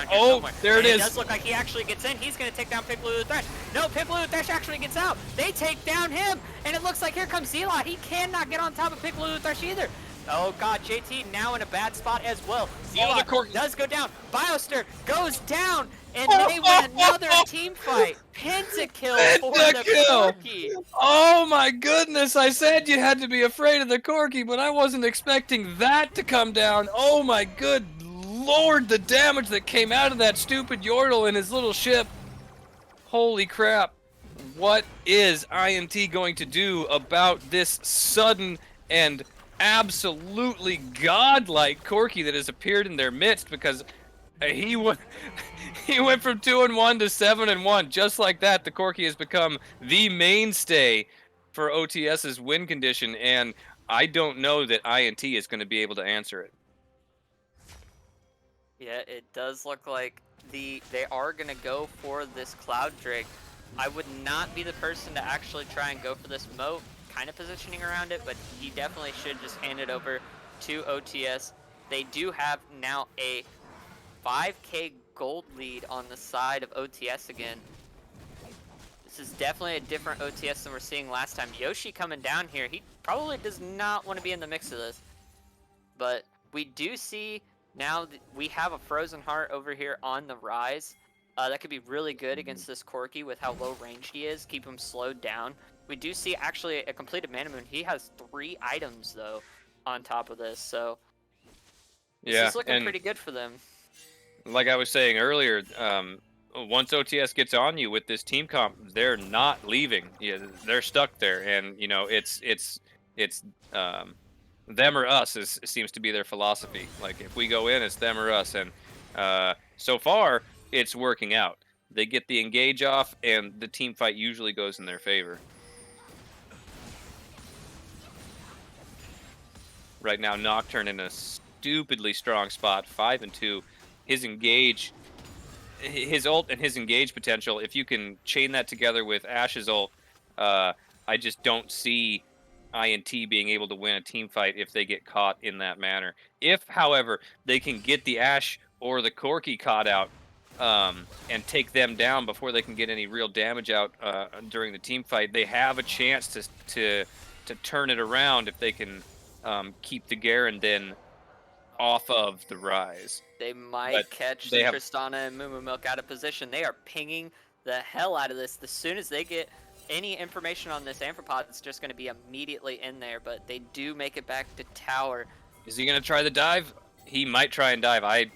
there it is. It does look like he actually gets in. He's going to take down Pipludo Thresh. No, Pipludo Thresh actually gets out. They take down him, and it looks like here comes Zealot. He cannot get on top of Pipludo Thresh either. Oh god, JT now in a bad spot as well. Zealot does go down. Bioster goes down, and they win another team fight. Pentakill for the Corki. Oh my goodness, I said you had to be afraid of the Corki, but I wasn't expecting that to come down. Oh my good lord, the damage that came out of that stupid Yordle and his little ship. Holy crap. What is INT going to do about this sudden and absolutely godlike Corki that has appeared in their midst, because he went from 2-1 to 7-1 just like that. The Corki has become the mainstay for OTS's win condition, and I don't know that INT is going to be able to answer it. Yeah, it does look like they are going to go for this Cloud Drake. I would not be the person to actually try and go for this moat, kind of positioning around it, but he definitely should just hand it over to OTS. They do have now a 5k gold lead on the side of OTS again. This is definitely a different OTS than we're seeing last time. Yoshi coming down here, he probably does not want to be in the mix of this. But we do see now that we have a Frozen Heart over here on the rise. That could be really good against this Corki with how low ranged he is, keep him slowed down. We do see actually a completed Mana Moon. He has 3 items though on top of this, so this is looking pretty good for them. Like I was saying earlier, once OTS gets on you with this team comp, they're not leaving. Yeah, they're stuck there, and you know it's them or us seems to be their philosophy. Like if we go in, it's them or us, and so far it's working out. They get the engage off, and the team fight usually goes in their favor. Right now, Nocturne in a stupidly strong spot, 5-2. His engage, his ult and his engage potential, if you can chain that together with Ash's ult, I just don't see INT being able to win a team fight if they get caught in that manner. If, however, they can get the Ash or the Corki caught out and take them down before they can get any real damage out during the team fight, they have a chance to turn it around if they can keep the Garen then off of the rise. They might catch the Tristana and Moo Milk out of position. They are pinging the hell out of this. As soon as they get any information on this Amphipod, it's just going to be immediately in there, but they do make it back to tower. Is he going to try the dive? He might try and dive. I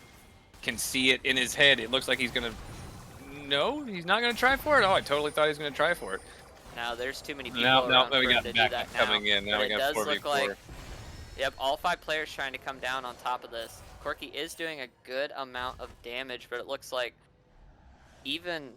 can see it in his head. It looks like he's going to... No, he's not going to try for it? Oh, I totally thought he was going to try for it. Now, there's too many people around for him to do that now. Coming in. Now we got 4v4. Like, yep, all 5 players trying to come down on top of this. Corki is doing a good amount of damage, but it looks like even...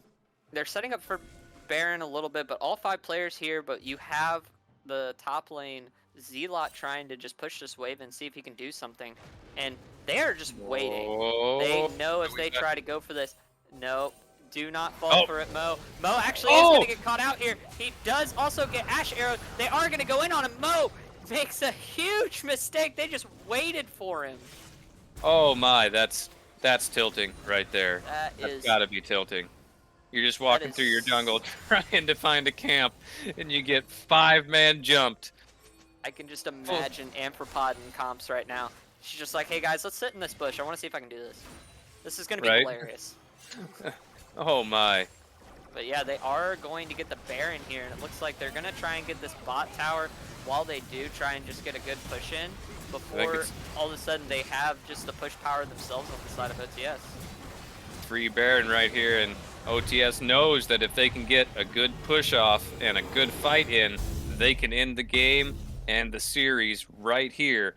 They're setting up for Baron a little bit, but all 5 players here, but you have the top lane Zealot trying to just push this wave and see if he can do something. And they are just waiting. They know if they try to go for this. No, do not fall for it, Mo. Mo actually is going to get caught out here. He does also get Ash arrows. They are going to go in on him. Mo makes a huge mistake. They just waited for him. Oh my, that's tilting right there. That's gotta be tilting. You're just walking through your jungle trying to find a camp, and you get 5-man jumped. I can just imagine Amphipod in comps right now. She's just like, hey guys, let's sit in this bush. I want to see if I can do this. This is going to be hilarious. Oh my. But yeah, they are going to get the Baron here, and it looks like they're going to try and get this bot tower while they do try and just get a good push in before all of a sudden they have just the push power themselves on the side of OTS. Free Baron right here, and OTS knows that if they can get a good push off and a good fight in, they can end the game and the series right here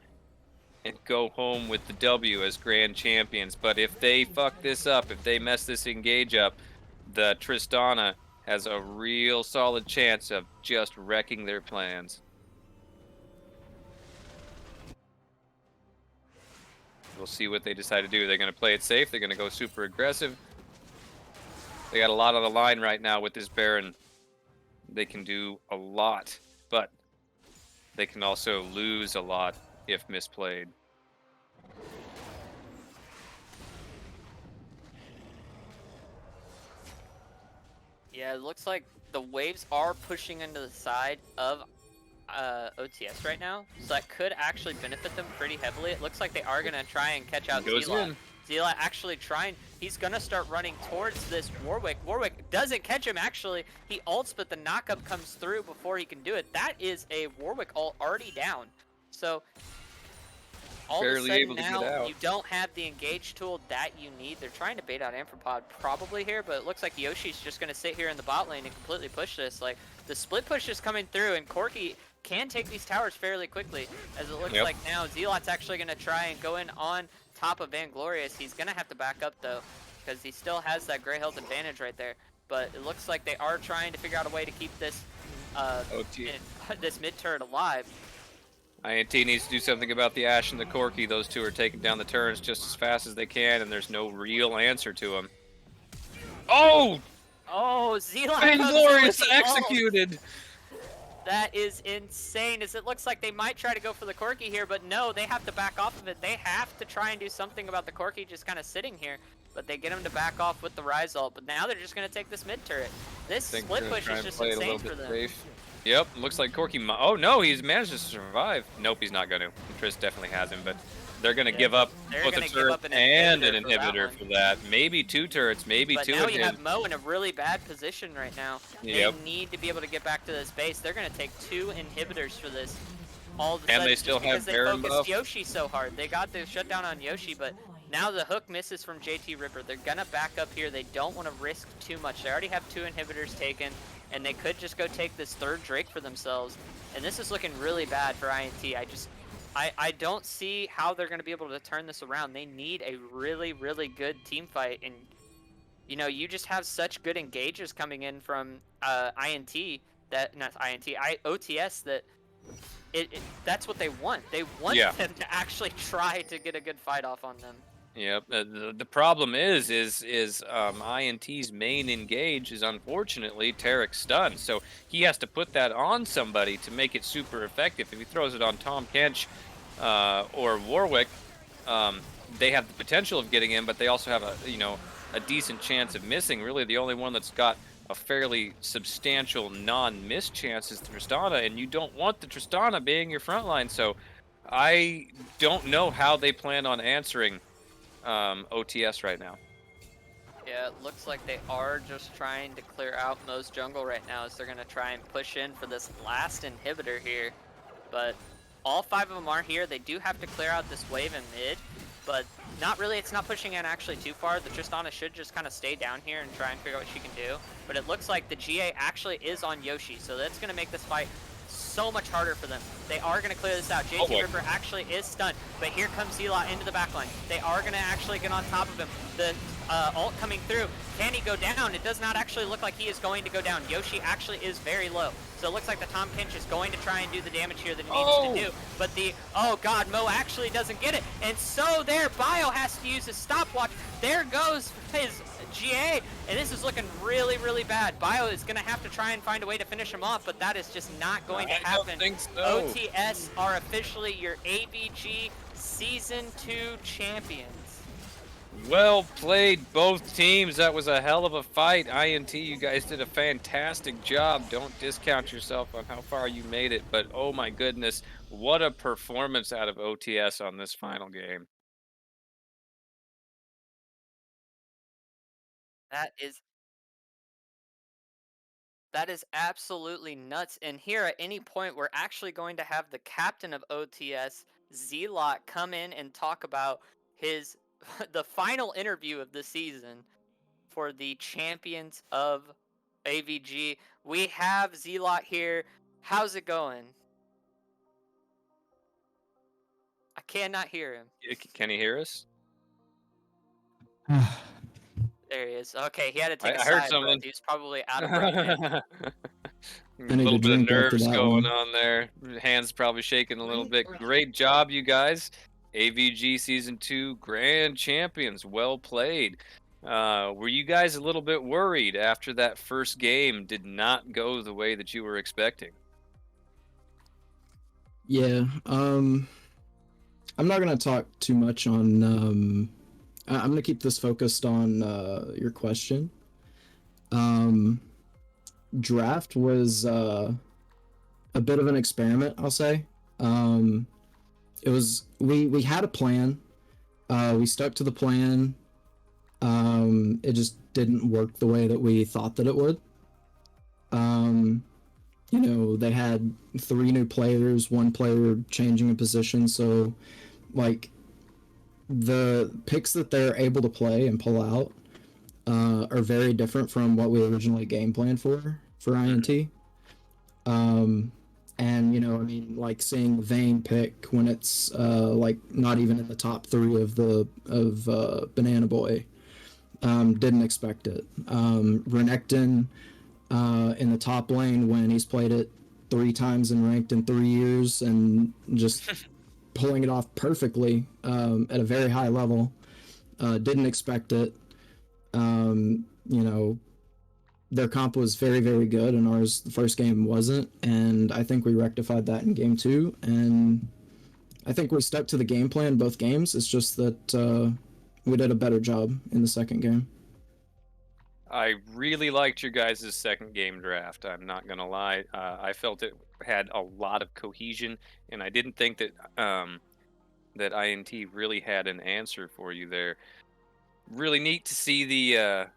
and go home with the W as grand champions. But if they fuck this up, if they mess this engage up, the Tristana has a real solid chance of just wrecking their plans. We'll see what they decide to do. They're going to play it safe. They're going to go super aggressive. They got a lot on the line right now with this Baron. They can do a lot, but they can also lose a lot if misplayed. Yeah, it looks like the waves are pushing into the side of OTS right now, so that could actually benefit them pretty heavily. It looks like they are going to try and catch out Zealot. Zealot actually trying, he's going to start running towards this Warwick. Warwick doesn't catch him actually. He ults, but the knockup comes through before he can do it. That is a Warwick ult already down. So all of a sudden now you don't have the engage tool that you need. They're trying to bait out Amphipod probably here, but it looks like Yoshi's just going to sit here in the bot lane and completely push this. Like, the split push is coming through, and Corki can take these towers fairly quickly, as it looks like now Zealot's actually going to try and go in on top of Vanglorious. He's going to have to back up, though, because he still has that gray health advantage right there. But it looks like they are trying to figure out a way to keep this this mid turret alive. INT needs to do something about the Ashe and the Corki. Those two are taking down the turrets just as fast as they can, and there's no real answer to them. Oh! Oh, Zealot Vanglorious executed! That is insane, as it looks like they might try to go for the Corki here, but no, they have to back off of it. They have to try and do something about the Corki just kind of sitting here, but they get him to back off with the Rise ult, but now they're just going to take this mid turret. This split push is just insane for them. Safe. Yep, looks like Corki. Oh no, he's managed to survive. Nope, he's not going to. Triss definitely has him, but they're going to give up both a turret and an inhibitor for that. Maybe 2 turrets, maybe 2 But now you have Mo in a really bad position right now. They need to be able to get back to this base. They're going to take 2 inhibitors for this. All of a sudden, and they still have Baron buff. They focused Yoshi so hard. They got the shutdown on Yoshi, but now the hook misses from JT Ripper. They're going to back up here. They don't want to risk too much. They already have 2 inhibitors taken, and they could just go take this 3rd Drake for themselves. And this is looking really bad for INT. I don't see how they're going to be able to turn this around. They need a really, really good team fight. And, you know, you just have such good engages coming in from INT, OTS, that that's what they want. They want them to actually try to get a good fight off on them. Yep. The problem is INT's main engage is unfortunately Tarek's stun, so he has to put that on somebody to make it super effective. If he throws it on Tahm Kench or Warwick, they have the potential of getting in, but they also have a decent chance of missing. Really, the only one that's got a fairly substantial non-miss chance is Tristana, and you don't want the Tristana being your frontline. So I don't know how they plan on answering OTS right now. Yeah, it looks like they are just trying to clear out Mo's jungle right now, as they're going to try and push in for this last inhibitor here. But all 5 of them are here. They do have to clear out this wave in mid, but not really. It's not pushing in actually too far. The Tristana should just kind of stay down here and try and figure out what she can do. But it looks like the GA actually is on Yoshi, so that's going to make this fight so much harder for them. They are going to clear this out. JT Ripper actually is stunned, but here comes Zealot into the backline. They are going to actually get on top of him. The ult coming through. Can he go down? It does not actually look like he is going to go down. Yoshi actually is very low. So it looks like the Tahm Kench is going to try and do the damage here that he needs to do. But oh god, Mo actually doesn't get it. And so there, Bio has to use his stopwatch. There goes his GA, and this is looking really, really bad. Bio is going to have to try and find a way to finish him off, but that is just not going to happen. I don't think so. OTS are officially your AVG Season 2 champions. Well played, both teams. That was a hell of a fight. INT, you guys did a fantastic job. Don't discount yourself on how far you made it, but oh my goodness, what a performance out of OTS on this final game. That is absolutely nuts. And here at any point, we're actually going to have the captain of OTS, Zealot, come in and talk about the final interview of the season for the champions of AVG. We have Zealot here. How's it going? I cannot hear him. Can he hear us? There he is. Okay, he had to take I heard something. He's probably out of breath. A little bit of nerves going on there. Hands probably shaking a little bit. Great job, you guys. AVG Season 2 Grand Champions. Well played. Were you guys a little bit worried after that first game did not go the way that you were expecting? Yeah. I'm not going to talk too much on... I'm going to keep this focused on your question. Draft was a bit of an experiment, I'll say. It was we had a plan. We stuck to the plan. It just didn't work the way that we thought that it would. You know, they had 3 new players, 1 player changing a position, so like the picks that they're able to play and pull out are very different from what we originally game planned for INT. And, I mean, like seeing Vayne pick when it's like not even in the top 3 of Banana Boy. Didn't expect it. Renekton in the top lane when he's played it 3 times and ranked in 3 years and just pulling it off perfectly at a very high level. Didn't expect it. You know, their comp was very, very good, and ours, the first game, wasn't. And I think we rectified that in game 2. And I think we stuck to the game plan both games. It's just that we did a better job in the second game. I really liked your guys' second game draft. I'm not gonna lie. I felt it had a lot of cohesion, and I didn't think that that INT really had an answer for you there. Really neat to see the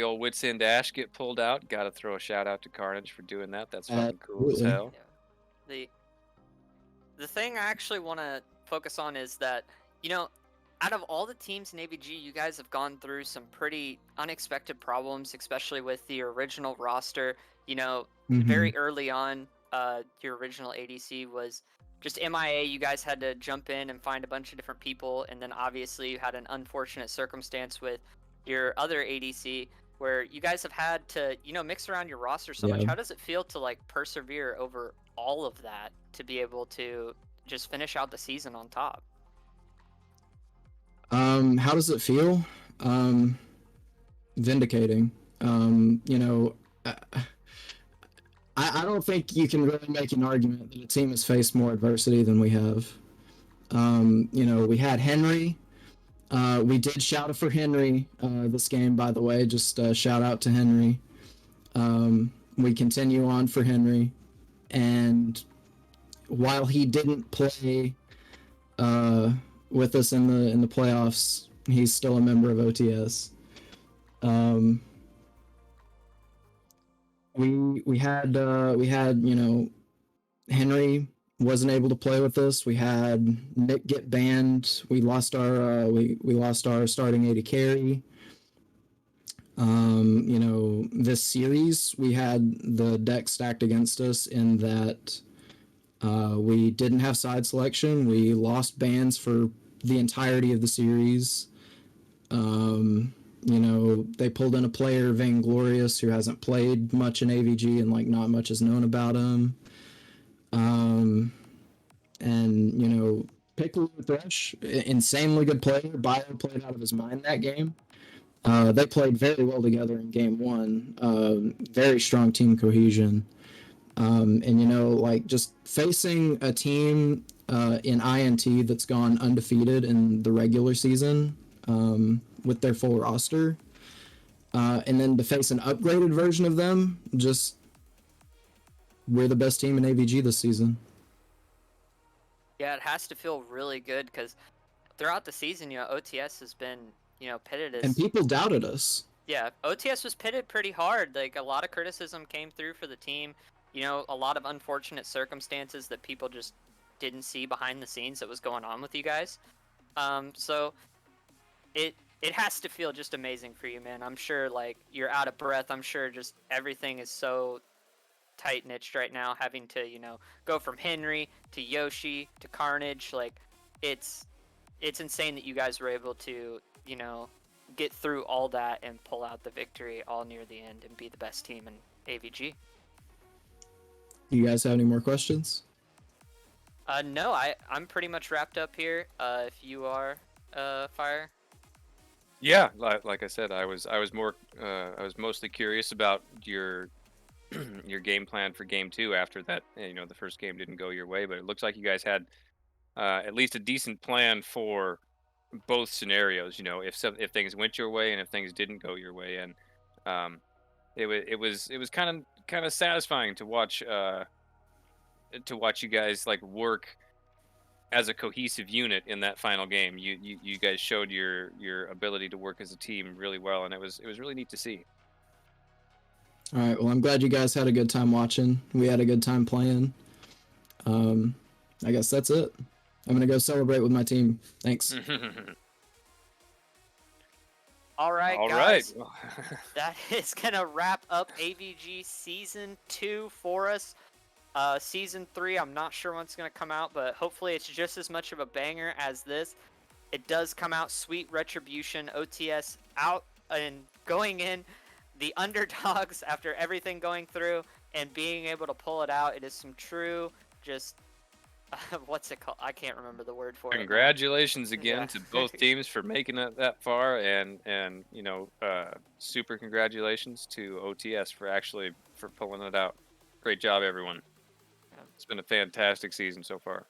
old Wits End Dash get pulled out. Got to throw a shout out to Carnage for doing that. That's fucking cool as hell. Yeah. The thing I actually want to focus on is that, out of all the teams in AVG, you guys have gone through some pretty unexpected problems, especially with the original roster. Very early on, your original ADC was just MIA. You guys had to jump in and find a bunch of different people, and then obviously you had an unfortunate circumstance with your other ADC where you guys have had to, mix around your roster so much. How does it feel to like persevere over all of that to be able to just finish out the season on top? How does it feel? Vindicating. I don't think you can really make an argument that a team has faced more adversity than we have. We had Henry. We did shout out for Henry this game, by the way. Just shout out to Henry. We continue on for Henry. And while he didn't play with us in the playoffs, he's still a member of OTS. We had Henry wasn't able to play with us. We had Nick get banned. We lost our we lost our starting AD carry. This series we had the deck stacked against us in that we didn't have side selection. We lost bans for the entirety of the series. They pulled in a player, Vainglorious, who hasn't played much in AVG and like not much is known about him. Piccolo Thresh, insanely good player. Bio played out of his mind that game. They played very well together in game 1. Very strong team cohesion. Just facing a team in INT that's gone undefeated in the regular season with their full roster, and then to face an upgraded version of them, we're the best team in AVG this season. Yeah, it has to feel really good because throughout the season, OTS has been, pitted as... And people doubted us. Yeah, OTS was pitted pretty hard. Like, a lot of criticism came through for the team. A lot of unfortunate circumstances that people just didn't see behind the scenes that was going on with you guys. So it has to feel just amazing for you, man. I'm sure, like, you're out of breath. I'm sure just everything is so tight-niched right now, having to, go from Henry to Yoshi to Carnage. Like, it's insane that you guys were able to, get through all that and pull out the victory all near the end and be the best team in AVG. You guys have any more questions? No, I'm pretty much wrapped up here. If you are, Fire. Yeah, like I said, I was mostly curious about your your game plan for game 2 after that. The first game didn't go your way, but it looks like you guys had at least a decent plan for both scenarios. If things went your way and if things didn't go your way, and it was kind of satisfying to watch you guys like work as a cohesive unit in that final game. You guys showed your ability to work as a team really well, and it was really neat to see. All right, well, I'm glad you guys had a good time watching. We had a good time playing. I guess that's it. I'm gonna go celebrate with my team. Thanks. All right, guys. That is gonna wrap up AVG Season 2 for us. Season 3, I'm not sure when it's going to come out, but hopefully it's just as much of a banger as this. It does come out. Sweet Retribution, OTS out and going in. The underdogs after everything going through and being able to pull it out. It is some true, just, what's it called? I can't remember the word for it. Congratulations again to both teams for making it that far, and super congratulations to OTS for pulling it out. Great job, everyone. It's been a fantastic season so far.